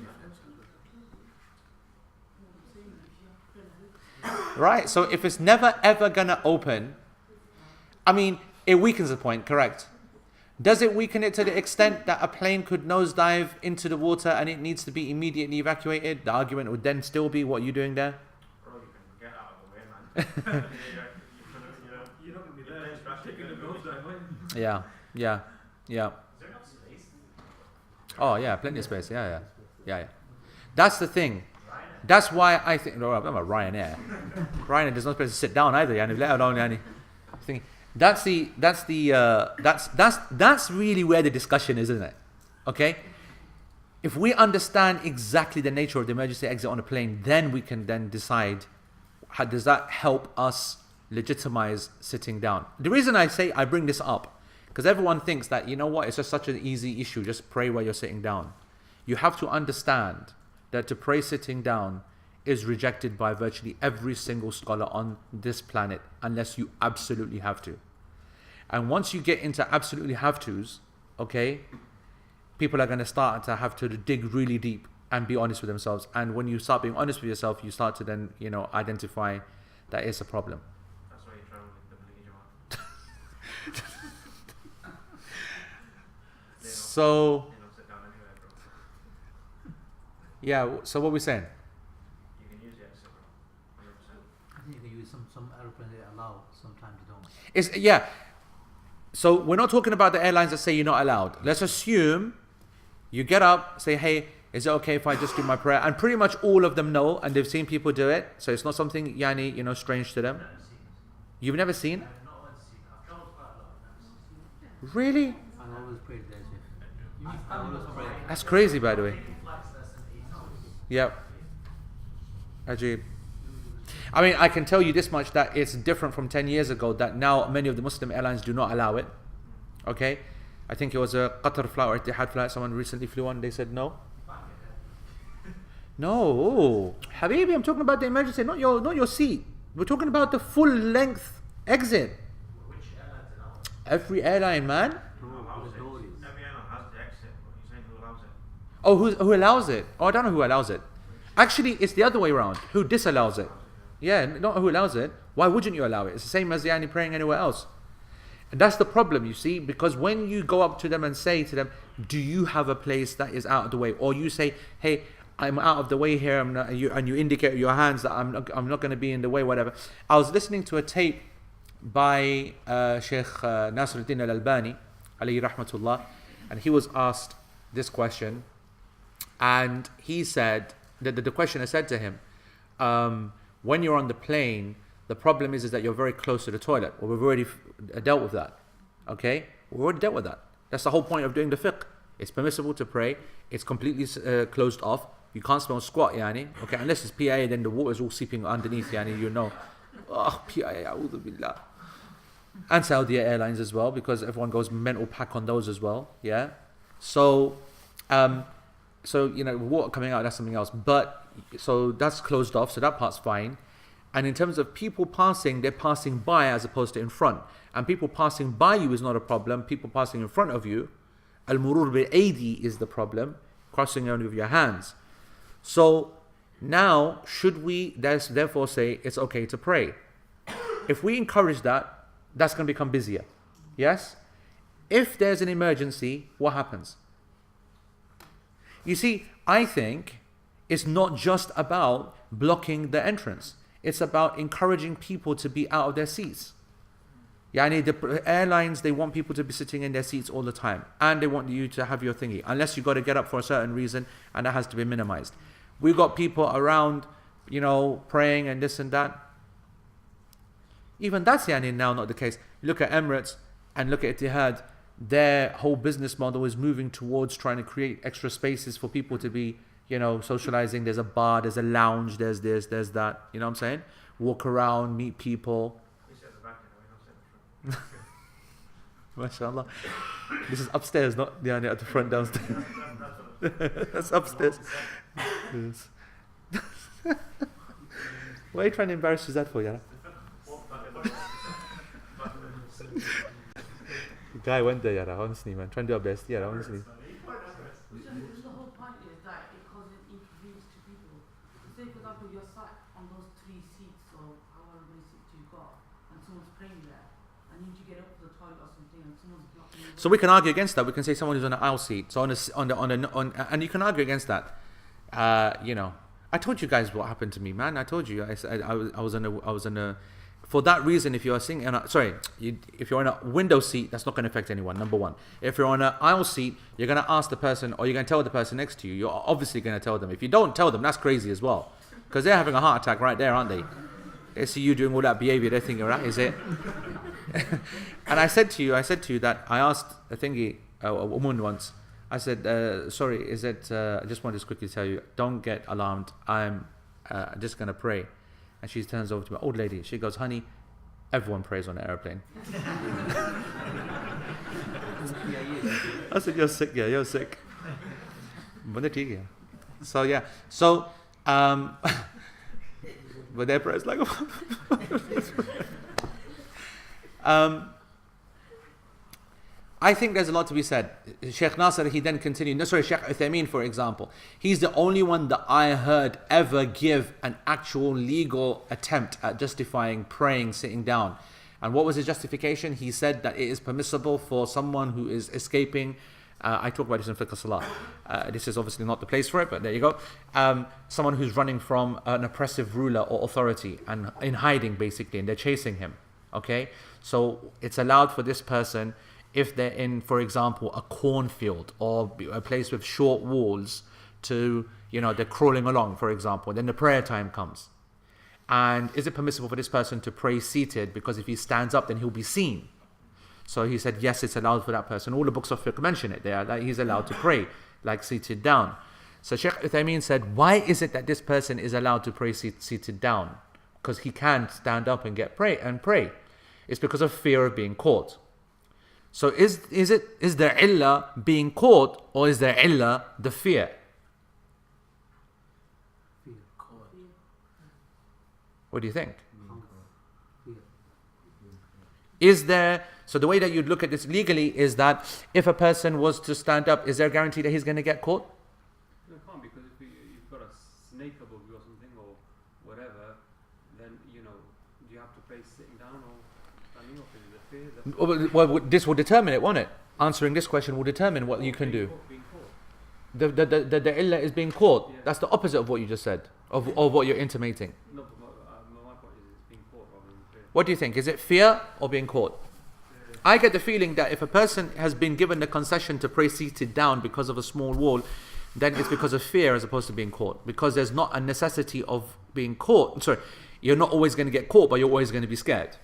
difference. Right. So if it's never ever gonna open, I mean, it weakens the point. Correct. Does it weaken it to the extent that a plane could nosedive into the water and it needs to be immediately evacuated? The argument would then still be, what are you doing there? Bro, you can get out of the way, man. You're not going to be Your there. plane's practically Taking the gonna nose go dive, right? Yeah. Is there enough space? Oh yeah, plenty of space. Yeah. That's the thing. That's why I think. No, I'm not Ryanair. Ryanair there's no place to sit down either. Yani, let alone any thing. That's really where the discussion is, isn't it? Okay. If we understand exactly the nature of the emergency exit on a plane, then we can then decide how does that help us legitimize sitting down. The reason I bring this up, because everyone thinks that, you know what, it's just such an easy issue, just pray while you're sitting down. You have to understand that to pray sitting down is rejected by virtually every single scholar on this planet unless you absolutely have to. And once you get into absolutely have tos, okay, people are going to start to have to dig really deep and be honest with themselves. And when you start being honest with yourself, you start to then, identify that it's a problem. That's why you travel with the Jamaat. So, They don't sit down anywhere, bro. yeah, so what are we saying? You can use the exit, bro. 100%. I think you can use some aeroplanes they allow, sometimes you don't. So we're not talking about the airlines that say you're not allowed. Let's assume You get up, say, hey, is it okay if I just do my prayer? And pretty much all of them know, and they've seen people do it, so it's not something strange to them. You've never seen? Really? I always pray there, Sheikh. I always pray. That's crazy, by the way. Yep. Ajib. I mean, I can tell you this much, that it's different from 10 years ago, that now many of the Muslim airlines do not allow it. Okay? I think it was a Qatar flight or Etihad flight someone recently flew on, they said no. No. Habibi, I'm talking about the emergency, not your seat. We're talking about the full length exit. Every airline, man. Every airline has the exit, but you're saying who allows it? Oh, who allows it? Oh, I don't know who allows it. Actually, it's the other way around. Who disallows it? Yeah, not who allows it. Why wouldn't you allow it? It's the same as praying anywhere else. And that's the problem, you see, because when you go up to them and say to them, do you have a place that is out of the way? Or you say, hey, I'm out of the way here, and you indicate with your hands that I'm not going to be in the way, whatever. I was listening to a tape by Sheikh Nasruddin al-Albani, alayhi rahmatullah, and he was asked this question, and he said, the questioner said to him, when you're on the plane, the problem is that you're very close to the toilet. Well, we've already dealt with that. Okay? We've already dealt with that. That's the whole point of doing the fiqh. It's permissible to pray. It's completely closed off. You can't smell squat, okay? Unless it's PIA, then the water's all seeping underneath, Oh, PIA, a'udhu billah. And Saudi Airlines as well, because everyone goes mental pack on those as well, yeah? So, water coming out, that's something else. But, so that's closed off, so that part's fine. And in terms of people passing, they're passing by as opposed to in front. And people passing by you is not a problem. People passing in front of you, al-murur bil-aidi is the problem, crossing only with your hands. So now, should we therefore say it's okay to pray? If we encourage that, that's going to become busier. Yes? If there's an emergency, what happens? You see, I think it's not just about blocking the entrance. It's about encouraging people to be out of their seats. The airlines, they want people to be sitting in their seats all the time. And they want you to have your thingy. Unless you've got to get up for a certain reason, and that has to be minimized. We've got people around, praying and this and that. Even that's now not the case. Look at Emirates and look at Etihad. Their whole business model is moving towards trying to create extra spaces for people to be, socializing. There's a bar, there's a lounge, there's this, there's that. You know what I'm saying? Walk around, meet people. MashaAllah. This is upstairs, not at the front downstairs. That's upstairs. Yes. Why are you trying to embarrass Suzette for, Yara? The guy went there, Yara, honestly, man. Trying to do our best, Yara, honestly. The whole point is that it causes inconvenience to people. Say, for example, you're sat on those 3 seats or however many seats you've got, and someone's praying there, and you need to get up to the toilet or something, and someone's blocking you. So we can argue against that. We can say someone who's on an aisle seat, so and you can argue against that. I told you guys what happened to me, man. I told you. I was on a. For that reason, if you are sitting if you're on a window seat, that's not going to affect anyone. Number one. If you're on an aisle seat, you're going to ask the person, or you're going to tell the person next to you. You're obviously going to tell them. If you don't tell them, that's crazy as well, because they're having a heart attack right there, aren't they? They see you doing all that behavior. They're thinking, right, is it? And I said to you that I asked a woman once. I said, sorry, is it? I just wanted to quickly tell you, don't get alarmed. I'm just going to pray. And she turns over to me, old lady. She goes, honey, everyone prays on an airplane. I said, you're sick, yeah, you're sick. So, yeah. So, but their prayers like, I think there's a lot to be said. Sheikh Nasser, he then continued. Sheikh Uthaymeen, for example. He's the only one that I heard ever give an actual legal attempt at justifying praying sitting down. And what was his justification? He said that it is permissible for someone who is escaping. I talk about this in Fiqh Salah. This is obviously not the place for it, but there you go. Someone who's running from an oppressive ruler or authority and in hiding, basically, and they're chasing him. Okay? So it's allowed for this person, if they're in, for example, a cornfield or a place with short walls to, they're crawling along, for example, then the prayer time comes. And is it permissible for this person to pray seated? Because if he stands up, then he'll be seen. So he said, yes, it's allowed for that person. All the books of fiqh mention it there, that he's allowed to pray, like seated down. So Shaykh Uthaymeen said, why is it that this person is allowed to pray seated down? Because he can stand up and pray. It's because of fear of being caught. So is there illah being caught, or is there illah the fear? What do you think? Is there, so the way that you'd look at this legally is that if a person was to stand up, is there a guarantee that he's going to get caught? No, it can't, because if you've got a snake above you or something or whatever, then, do you have to pray sitting down or standing up? Is it the fear? Well, this will determine it, won't it? Answering this question will determine what you can do. Being caught. The illah is being caught. Yeah. That's the opposite of what you just said, of what you're intimating. No, but my point is it's being caught rather than fear. What do you think? Is it fear or being caught? I get the feeling that if a person has been given the concession to pray seated down because of a small wall, then it's because of fear as opposed to being caught. Because there's not a necessity of being caught. Sorry, you're not always going to get caught, but you're always going to be scared.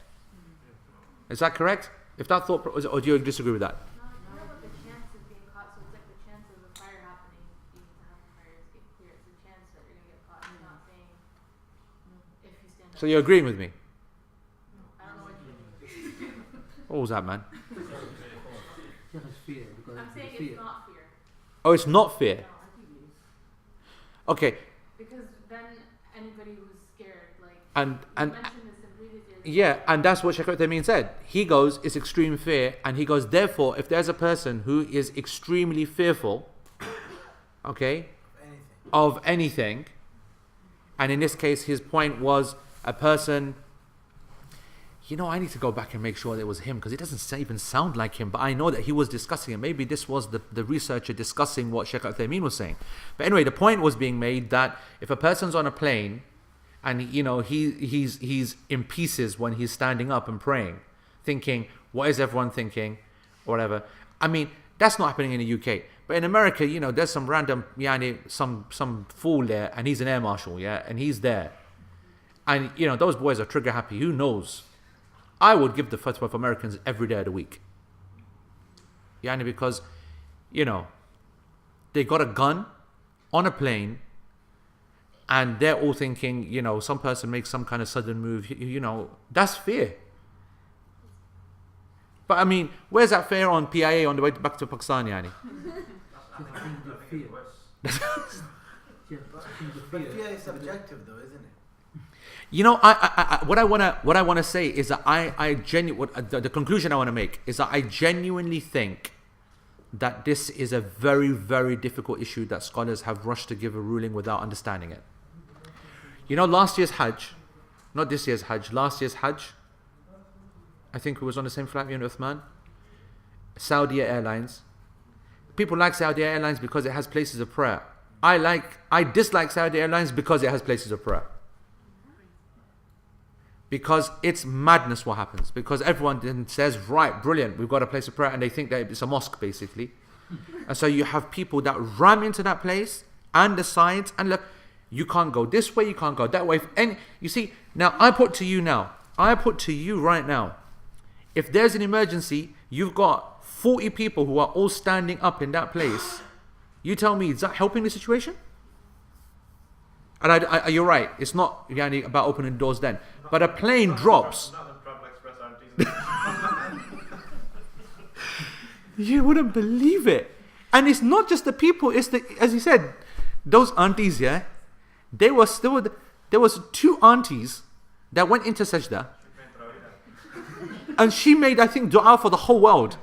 Is that correct? If that thought, or do you disagree with that? No, you know what the chance of being caught, so it's like the chance of a fire happening, you need to have the fires get clear. It's a chance that you're going to get caught. It's not saying if you stand up. So you're agreeing with me? I don't know what you mean. What was that, man? Sheikh, it's fear. Because I'm saying fear. it's not fear. Oh, it's not fear. No, I think it is. Okay, Because then anybody who's scared, like, and you mentioned this in previous years. yeah, and that's what Shaykh Uthaymeen said. He goes, it's extreme fear, and he goes, therefore, if there's a person who is extremely fearful, okay, of anything, and in this case, his point was a person, I need to go back and make sure that it was him, because it doesn't even sound like him, but I know that he was discussing it. Maybe this was the researcher discussing what Shaykh Uthaymeen was saying. But anyway, the point was being made that if a person's on a plane, and he's in pieces when he's standing up and praying, thinking, what is everyone thinking, or whatever. I mean, that's not happening in the UK. But in America, there's some random, some fool there, and he's an air marshal, yeah, and he's there. And, those boys are trigger happy. Who knows? I would give the fatwa for Americans every day of the week. Because, they got a gun on a plane, and they're all thinking, some person makes some kind of sudden move, that's fear. But I mean, where's that fear on PIA on the way back to Pakistan, Yani? But fear is subjective though, isn't it? What I wanna say is that the conclusion I want to make is that I genuinely think that this is a very, very difficult issue that scholars have rushed to give a ruling without understanding it. Last year's Hajj, not this year's Hajj, last year's Hajj, I think it was on the same flight, me and Uthman, Saudi Airlines. People like Saudi Airlines because it has places of prayer. I dislike Saudi Airlines because it has places of prayer. Because it's madness what happens. Because everyone then says, right, brilliant, we've got a place of prayer, and they think that it's a mosque basically. And so you have people that ram into that place and the sides and look, you can't go this way, you can't go that way. And you see, now I put to you right now, if there's an emergency, you've got 40 people who are all standing up in that place. You tell me, is that helping the situation? And you're right, it's not about opening doors then. But a plane drops. You wouldn't believe it. And it's not just the people, it's as you said, those aunties, yeah? There was 2 aunties that went into sajda. And she made, I think, dua for the whole world.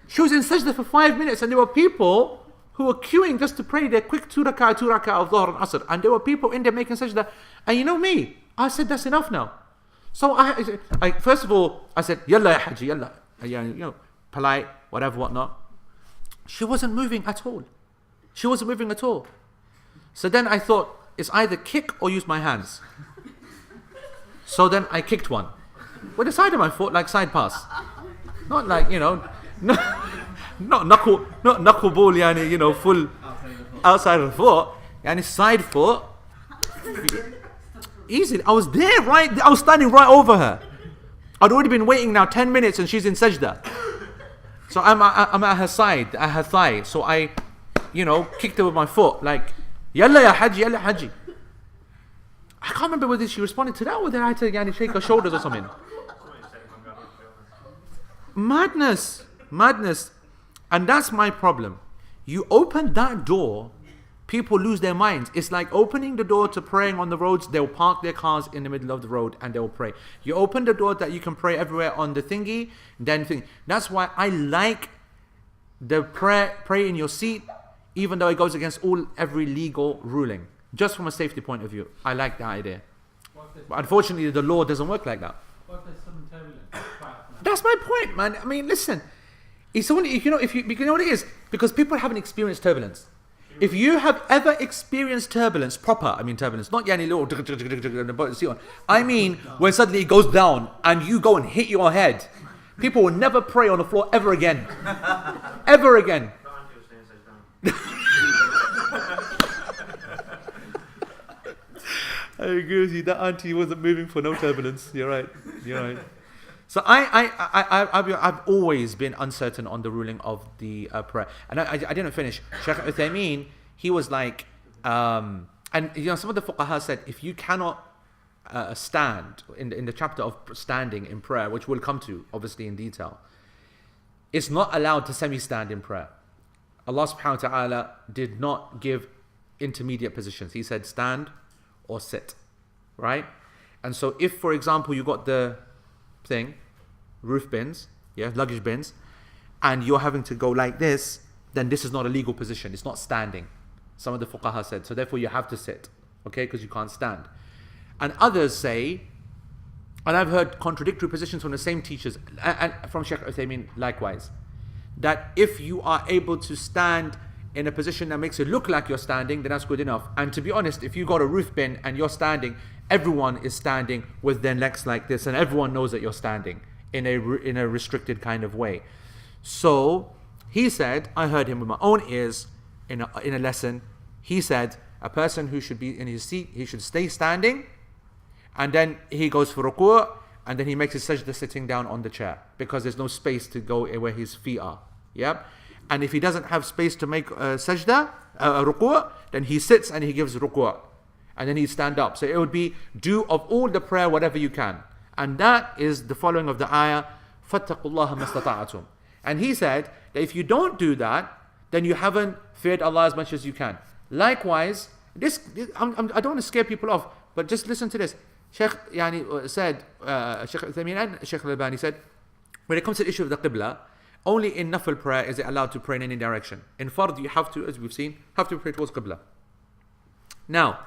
She was in sajda for 5 minutes, and there were people who were queuing just to pray their quick 2 rak'ah of Dhuhr and Asr. And there were people in there making sajda. And you know me, I said, that's enough now. So I first of all, I said, Yalla ya Haji, Yalla. Polite, whatever, whatnot. She wasn't moving at all. So then I thought, it's either kick or use my hands. So then I kicked one. With the side of my foot, like side pass. Not like, not knuckleball, yani, full outside of the foot, yani side foot. Easily. I was there, right? I was standing right over her. I'd already been waiting now 10 minutes and she's in sajda. So I'm at her side, at her thigh. So I, kicked her with my foot, like, Yalla ya Haji, Yalla Haji. I can't remember whether she responded to that or whether I had to shake her shoulders or something. Madness. And that's my problem. You open that door, people lose their minds. It's like opening the door to praying on the roads. They'll park their cars in the middle of the road and they'll pray. You open the door that you can pray everywhere on the thingy, That's why I like the pray in your seat, even though it goes against every legal ruling. Just from a safety point of view, I like that idea. But unfortunately, the law doesn't work like that. What if there's sudden turbulence? That's my point, man. I mean, listen. It's only, you know what it is? Because people haven't experienced turbulence. If you have ever experienced turbulence, turbulence, not yani little, I mean when suddenly it goes down and you go and hit your head, people will never pray on the floor ever again. Ever again. I agree with you. That auntie wasn't moving for no turbulence. You're right. So I've always been uncertain on the ruling of the prayer, and I didn't finish. Shaykh Uthaymeen, he was like, and some of the fuqaha said if you cannot stand in the chapter of standing in prayer, which we'll come to obviously in detail, it's not allowed to semi-stand in prayer. Allah subhanahu wa ta'ala did not give intermediate positions. He said stand or sit, right? And so if, for example, you got the thing, roof bins, luggage bins, and you're having to go like this, then this is not a legal position. It's not standing. Some of the fuqaha said, so therefore you have to sit, okay, because you can't stand. And others say, and I've heard contradictory positions from the same teachers, and from Shaykh Uthaymeen likewise, that if you are able to stand in a position that makes it look like you're standing, then that's good enough. And to be honest, if you got a roof bin and you're standing, everyone is standing with their legs like this, and everyone knows that you're standing in a restricted kind of way. So he said, I heard him with my own ears in a lesson. He said a person who should be in his seat, he should stay standing, and then he goes for ruku', and then he makes his sajda sitting down on the chair because there's no space to go where his feet are. Yep. And if he doesn't have space to make sajda, ruku', then he sits and he gives ruku'. And then he stand up. So it would be do of all the prayer whatever you can. And that is the following of the ayah, فَاتَّقُوا اللَّهَ مَا اسْتَطَعْتُمْ. And he said that if you don't do that, then you haven't feared Allah as much as you can. Likewise, I don't want to scare people off, but just listen to this. Shaykh said, Shaykh Uthaymeen and Shaykh Al-Albani said, when it comes to the issue of the qibla, only in nafil prayer is it allowed to pray in any direction. In fard, you have to, as we've seen, have to pray towards qibla. Now,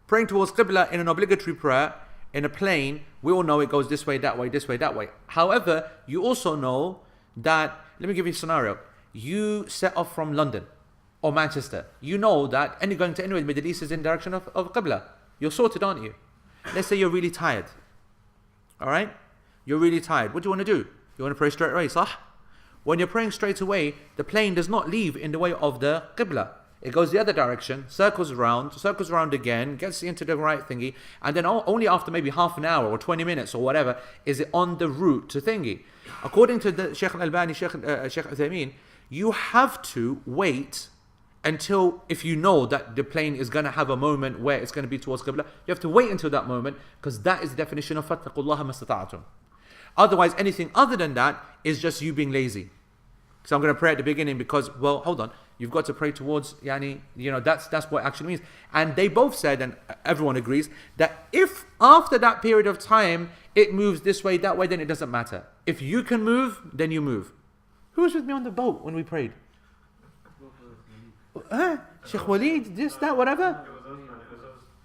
praying towards qibla in an obligatory prayer, in a plane, we all know it goes this way, that way, this way, that way. However, you also know that, let me give you a scenario. You set off from London or Manchester. You know that going to anywhere in the Middle East is in the direction of qibla. You're sorted, aren't you? Let's say you're really tired. Alright? You're really tired. What do you want to do? You want to pray straight away, sah? When you're praying straight away, the plane does not leave in the way of the qibla. It goes the other direction, circles around again, gets into the right thingy, and then only after maybe half an hour or 20 minutes or whatever is it on the route to thingy. According to the Shaykh Al-Albani, Shaykh Uthaymeen, you have to wait until, if you know that the plane is going to have a moment where it's going to be towards qibla, you have to wait until that moment, because that is the definition of فَاتَّقُوا اللَّهَ مَا اسْتَطَعْتُمْ. Otherwise, anything other than that is just you being lazy. So I'm going to pray at the beginning because, well, hold on, you've got to pray towards, that's what it actually means. And they both said, and everyone agrees, that if after that period of time it moves this way, that way, then it doesn't matter. If you can move, then you move. Who was with me on the boat when we prayed? Sheikh Waleed, this, that, whatever?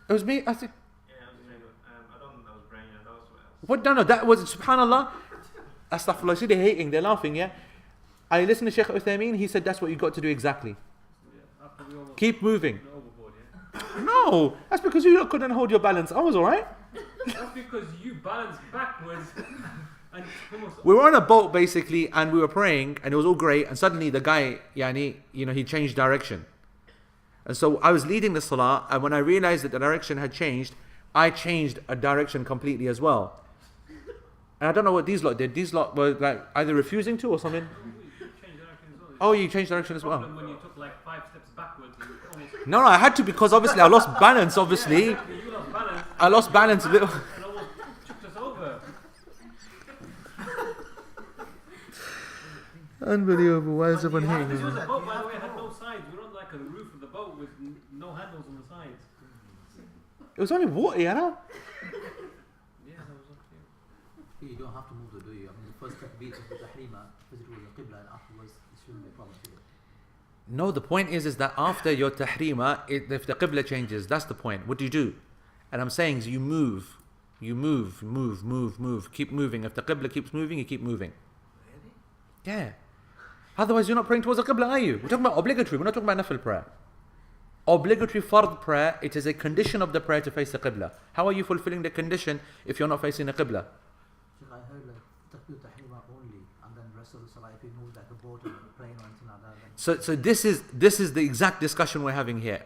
It was me, I think. I don't think that was praying, that was what? No, that was, subhanallah. Astaghfirullah, see, they're hating, they're laughing, yeah? I listened to Shaykh Uthaymeen, he said that's what you got to do exactly. Keep moving. No, that's because you couldn't hold your balance. I was alright. That's because you balanced backwards. And we were on a boat basically, and we were praying, and it was all great. And suddenly the guy, he changed direction. And so I was leading the salah, and when I realized that the direction had changed, I changed a direction completely as well. And I don't know what these lot did. These lot were like either refusing to or something. Oh, you changed direction as well. When you took like 5 steps backwards, you almost. No, I had to because obviously I lost balance. Obviously, You lost balance. I lost balance a little. And almost tipped us over. Unbelievable. Why is everyone This here? was a boat, by the way, had no sides. We were on like a roof of the boat with no handles on the sides. It was only water, Yeah, that was okay. You don't have to move, do you? I mean, the first takbir of the tahrima, physically the qibla, and afterwards it shouldn't be a problem. No, the point is that after your tahrima, if the qibla changes, that's the point. What do you do? And I'm saying is you move. You move. Keep moving. If the qibla keeps moving, you keep moving. Really? Yeah. Otherwise, you're not praying towards the qibla, are you? We're talking about obligatory. We're not talking about nafil prayer. Obligatory fard prayer, it is a condition of the prayer to face the qibla. How are you fulfilling the condition if you're not facing the qibla? Sheikh, I heard like takbir tahrima only, and then rest of the salah, if you move like a boat or a plane or anything like that, then So this is the exact discussion we're having here.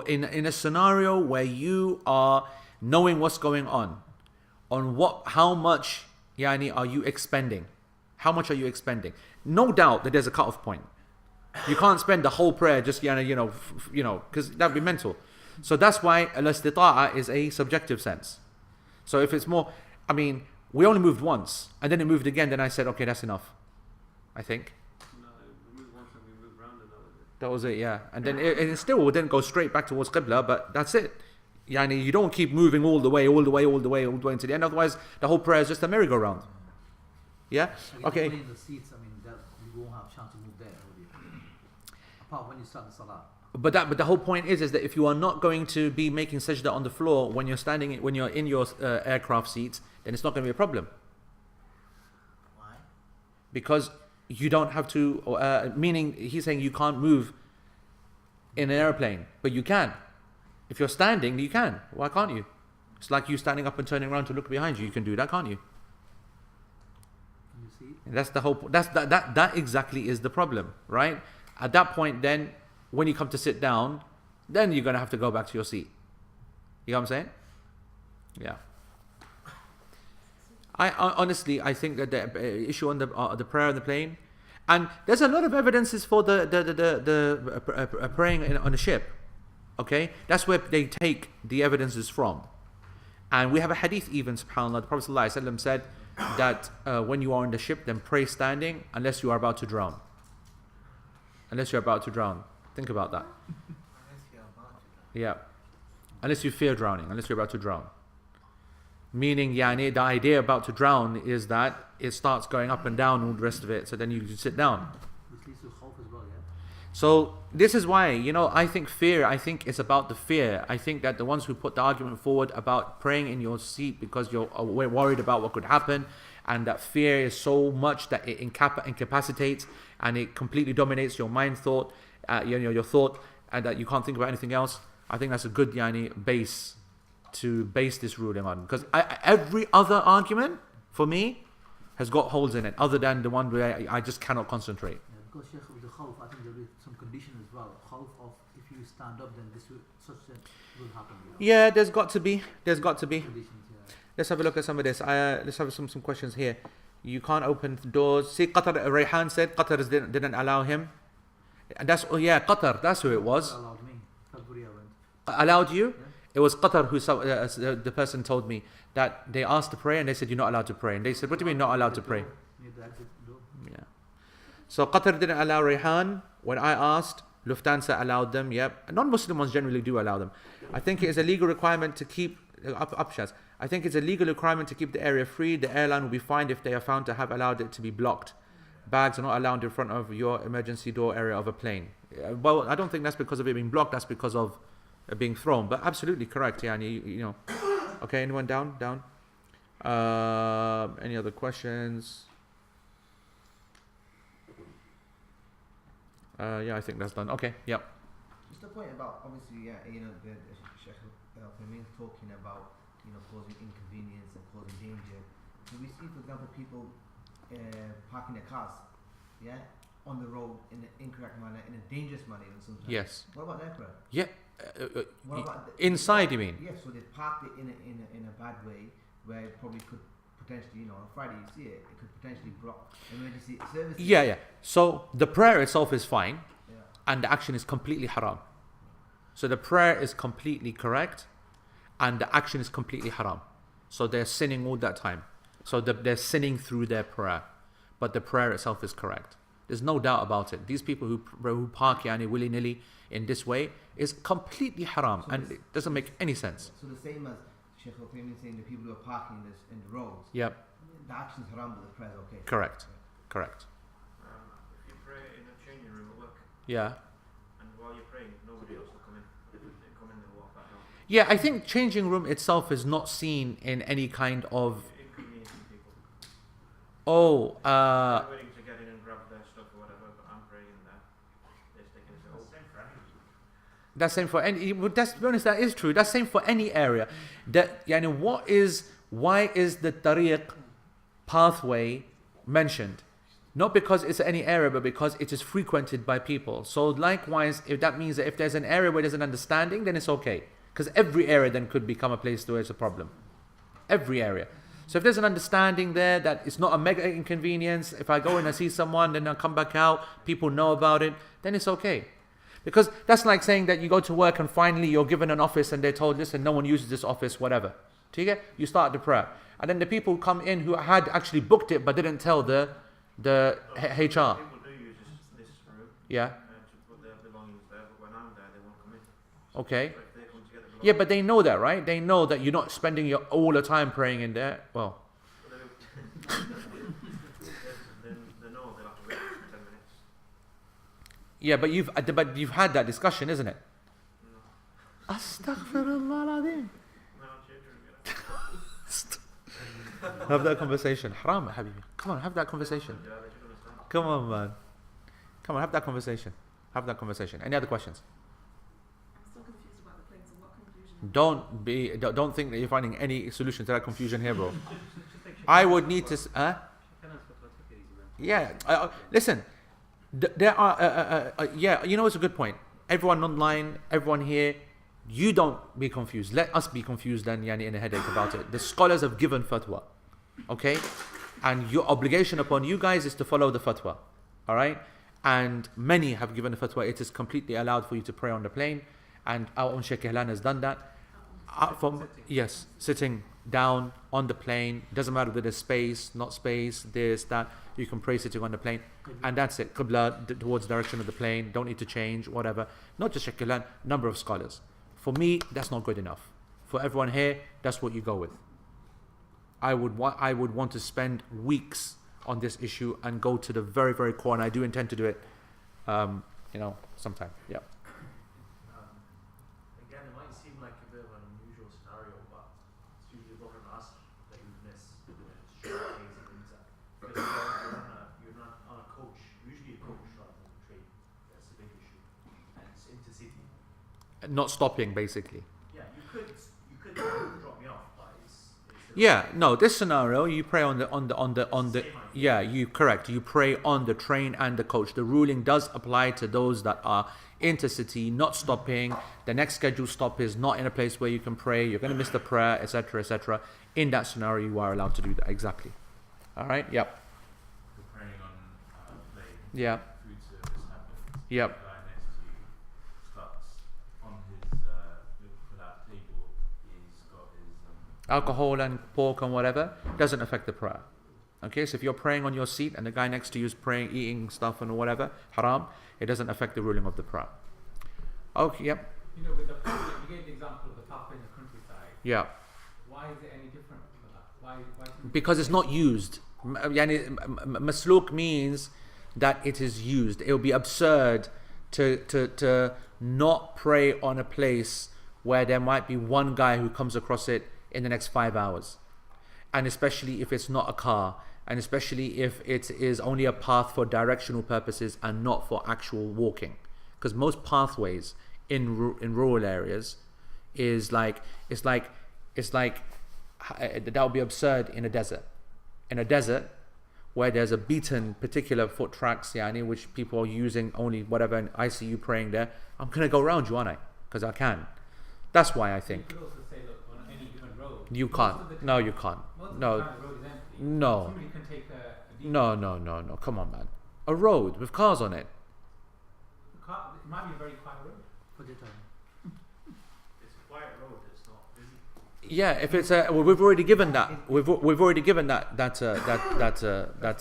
In a scenario where you are knowing what's going on how much are you expending? How much are you expending? No doubt that there's a cut-off point. You can't spend the whole prayer just because that'd be mental. So that's why al-istita'a is a subjective sense. So if it's more, we only moved once and then it moved again. Then I said, okay, that's enough. I think. No, we moved once and we moved round and That was it, yeah. And then it still didn't go straight back towards Qibla, but that's it. You don't keep moving all the way until the end. Otherwise, the whole prayer is just a merry-go-round. Yeah? again, Okay. in the seats, that you won't have chance to move there, will you? Apart when you start the salah. But the whole point is that if you are not going to be making sajda on the floor when you're in your aircraft seats, then it's not going to be a problem. Why? Because you don't have to, meaning he's saying you can't move in an airplane, but you can. If you're standing, you can. Why can't you? It's like you standing up and turning around to look behind you. You can do that, can't you? Can you see? And that's the whole. That exactly is the problem, right? At that point, then when you come to sit down, then you're gonna have to go back to your seat. You know what I'm saying? Yeah. I honestly, I think that the issue on the prayer on the plane, and there's a lot of evidences for the praying on a ship. Okay, that's where they take the evidences from, and we have a hadith even. SubhanAllah, the Prophet ﷺ said that when you are on the ship, then pray standing unless you are about to drown. Unless you're about to drown. Think about that. Unless you're about to. Yeah. Unless you fear drowning, unless you're about to drown. Meaning, the idea about to drown is that it starts going up and down, all the rest of it, so then you sit down. Which leads to khawf as well, yeah? So, this is why, I think it's about the fear. I think that the ones who put the argument forward about praying in your seat because you're worried about what could happen, and that fear is so much that it incapacitates and it completely dominates your mind thought, your thought, and that you can't think about anything else. I think that's a good base to base this ruling on, because every other argument for me has got holes in it, other than the one where I just cannot concentrate. Yeah, because Sheikh, with the khawf, I think there will be some condition as well. Khawf of if you stand up, then such thing will happen. Yeah, there's got to be. Conditions, yeah. Let's have a look at some of this. Let's have some questions here. You can't open doors. See, Qatar, Rayhan said Qatar didn't allow him. And Qatar, that's who it was. Allowed me. February I went. Allowed you? Yeah. It was Qatar who the person told me that they asked to pray and they said you're not allowed to pray. And they said, what do you mean not allowed to pray? Near the exit door. Yeah. So Qatar didn't allow Rayhan. When I asked, Lufthansa allowed them. Yep. Non-Muslim ones generally do allow them. I think it is a legal requirement to keep I think it's a legal requirement to keep the area free. The airline will be fined if they are found to have allowed it to be blocked. Bags are not allowed in front of your emergency door area of a plane. Well, I don't think that's because of it being blocked. That's because of it being thrown. But absolutely correct. Yeah, Okay, anyone down? Any other questions? I think that's done. Okay, yep. Just a point about, obviously, the Sheikh Al-Uthaymeen talking about, causing inconvenience and causing danger. So we see, for example, people parking their cars, yeah, on the road in an incorrect manner, in a dangerous manner, even sometimes. Yes. What about their prayer? Yeah. What about Inside, you mean? Yes. So they parked it in a bad way, where it probably could potentially, you know, on Friday you see it, it could potentially block emergency services. Yeah. So the prayer itself is fine, Yeah. and the action is completely haram. So the prayer is completely correct, and the action is completely haram. So they're sinning all that time. So they're sinning through their prayer, but the prayer itself is correct. There's no doubt about it. These people who park yani willy-nilly in this way is completely haram, So and it doesn't make any sense. So the same as Sheikh Al-Uthaymeen saying the people who are parking in the roads, Yep, the action's haram, but the prayer's okay. correct, correct. If you pray in a changing room at work, Yeah. and while you're praying, nobody else will come in. They come in, they walk back out. Yeah, I think changing room itself is not seen in any kind of, Inconveniencing people. oh, They're waiting to get in and grab their stuff or whatever, but I'm praying in there. They're sticking it. It's the same for anything. that's same for any. That's, to be honest, that is true. That's same for any area. That yani, why is the tariq pathway mentioned? Not because it's any area, but because it is frequented by people. So likewise, if that means that if there's an area where there's an understanding, then it's okay. Because every area then could become a place where it's a problem. Every area. So if there's an understanding there that it's not a mega inconvenience, if I go in and see someone, then I come back out, people know about it, then it's okay. Because that's like saying that you go to work and finally you're given an office and they're told, listen, no one uses this office, whatever. Do you get? You start the prayer. And then the people come in who had actually booked it but didn't tell the HR. People do use this room Yeah. to put their belongings there, but when I'm there, they won't come in. Okay. So if they come to get the belongings, Yeah, but they know that, right? They know that you're not spending your all the time praying in there. Well, they know they'll have to wait 10 minutes. yeah, but you've had that discussion, isn't it? No. Astaghfirullah al-Azim. No, children, Have that conversation. Haram, habibi. Come on, have that conversation. yeah, they should understand. Come on, man. Come on, have that conversation. Have that conversation. Any other questions? I'm still confused about the planes. So what conclusion? Don't think that you're finding any solution to that confusion here, bro. I would need to. Yeah. Listen. There are. Yeah. You know, it's a good point. Everyone online, everyone here. You don't be confused. Let us be confused and yani in a headache about it. The scholars have given fatwa, okay, and your obligation upon you guys is to follow the fatwa, all right. And many have given the fatwa. It is completely allowed for you to pray on the plane, and our own Sheikh Ihlan has done that. Yes, sitting down on the plane. Doesn't matter whether there's space, not space, this, that. You can pray sitting on the plane, and that's it. Qibla towards the direction of the plane. Don't need to change, whatever. Not just Sheikh Ihlan, number of scholars. For me, that's not good enough. For everyone here, that's what you go with. I would want to spend weeks on this issue and go to the very, very core, and I do intend to do it, sometime. Yeah. Again, it might seem like a bit of an unusual scenario, but it's usually Dhuhr and Asr that you miss short days and things like that. Because you're not on a coach, usually a coach rather than a train. That's a big issue. And it's intercity. Not stopping, basically. Yeah, you could drop me off, but it's Yeah, no, this scenario, you pray on the yeah, you correct. You pray on the train and the coach. The ruling does apply to those that are intercity, not stopping. The next scheduled stop is not in a place where you can pray. You're going to miss the prayer, etc., etc. In that scenario, you are allowed to do that. Exactly. All right. Yep. You're praying on a plane. Yeah. Food service happens. Yep. The guy next to you starts on his for that table. He's got his Alcohol and pork and whatever doesn't affect the prayer. Okay, so if you're praying on your seat and the guy next to you is praying, eating stuff and whatever, haram, it doesn't affect the ruling of the prayer. Okay, yep. You know, with the you gave the example of the pathway in the countryside. Yeah. Why is it any different for that? Why Because it's not used. Masluk means that it is used. It would be absurd to not pray on a place where there might be one guy who comes across it in the next 5 hours. And especially if it's not a car, and especially if it is only a path for directional purposes and not for actual walking. Because most pathways in rural areas is like that would be absurd in a desert. in a desert where there's a beaten particular foot tracks, yani, which people are using only whatever, and I see you praying there, I'm going to go around you, aren't I? Because I can. That's why I think. You could also say, look, on any given road. You can't. No, you can't. No. The road is empty. No. Somebody can take a No. Come on, man. A road with cars on it. It might be a very quiet road. Put it on. It's a quiet road. It's not busy. Yeah, if it's a, well, we've already given that. We've already given that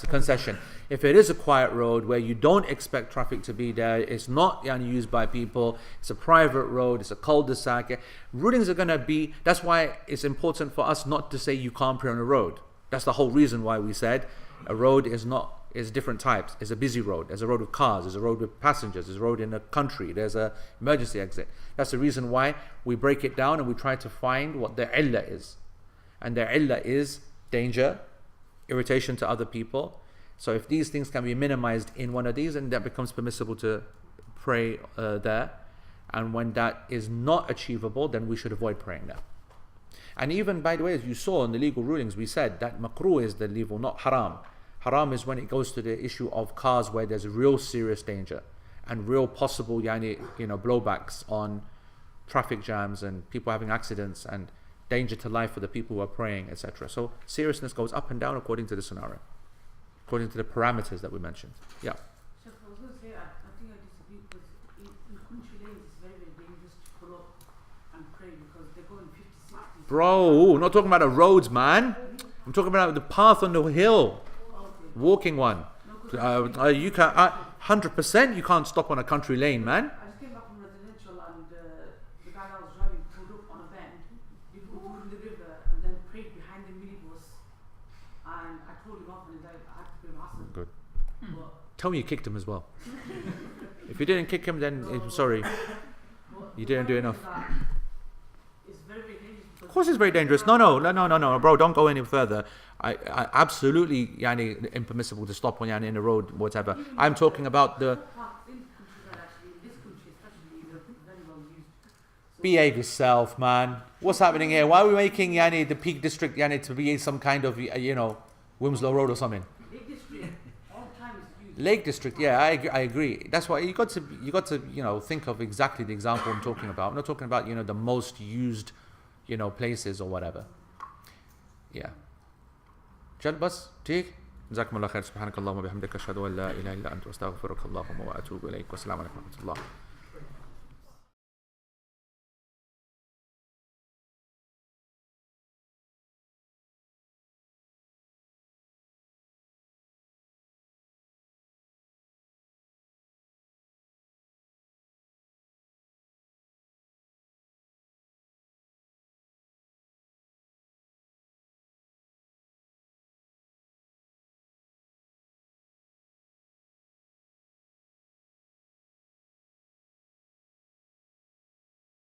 concession. If it is a quiet road where you don't expect traffic to be there, it's not used by people. It's a private road. It's a cul-de-sac. Rulings are going to be. That's why it's important for us not to say you can't pray on a road. That's the whole reason why we said a road is different types. There's a busy road. There's a road with cars. There's a road with passengers. There's a road in a country. There's a emergency exit. That's the reason why we break it down and we try to find what the illah is. And the illah is danger, irritation to other people. So if these things can be minimized in one of these, then that becomes permissible to pray there. And when that is not achievable, then we should avoid praying there. And even, by the way, as you saw in the legal rulings, we said that makruh is the legal, not haram. Haram is when it goes to the issue of cars where there's real serious danger and real possible blowbacks on traffic jams and people having accidents and danger to life for the people who are praying, etc. So seriousness goes up and down according to the scenario, according to the parameters that we mentioned. Yeah. Chef, I was going to say, I think I disagree because in country lanes it's very, very dangerous to pull up and pray because they're going 50, 60. Bro, not talking about the roads, man. I'm talking about the path on the hill. Walking one. You can 100%. You can't stop on a country lane, man. I just came back from residential and the guy I was driving pulled up on a bend. He pulled in the river and then prayed behind the minibus. And I told him off and I had to pay him hassle. Good. But Tell me you kicked him as well. If you didn't kick him, then I'm sorry. You didn't do enough. It's very, very dangerous. Of course it's very dangerous. No, bro, don't go any further. I absolutely impermissible to stop on in the road, whatever. I'm talking about the behave yourself, man. What's happening here? Why are we making the Peak District to be some kind of Wimslow Road or something? Lake District, yeah, I agree. That's why you got to think of exactly the example I'm talking about. I'm not talking about the most used places or whatever. Yeah. جل بس تيك جزاكم الله خير سبحانك اللهم وبحمدك أشهد أن لا إله إلا أنت أستغفرك اللهم وأتوب إليك والسلام عليكم ورحمة الله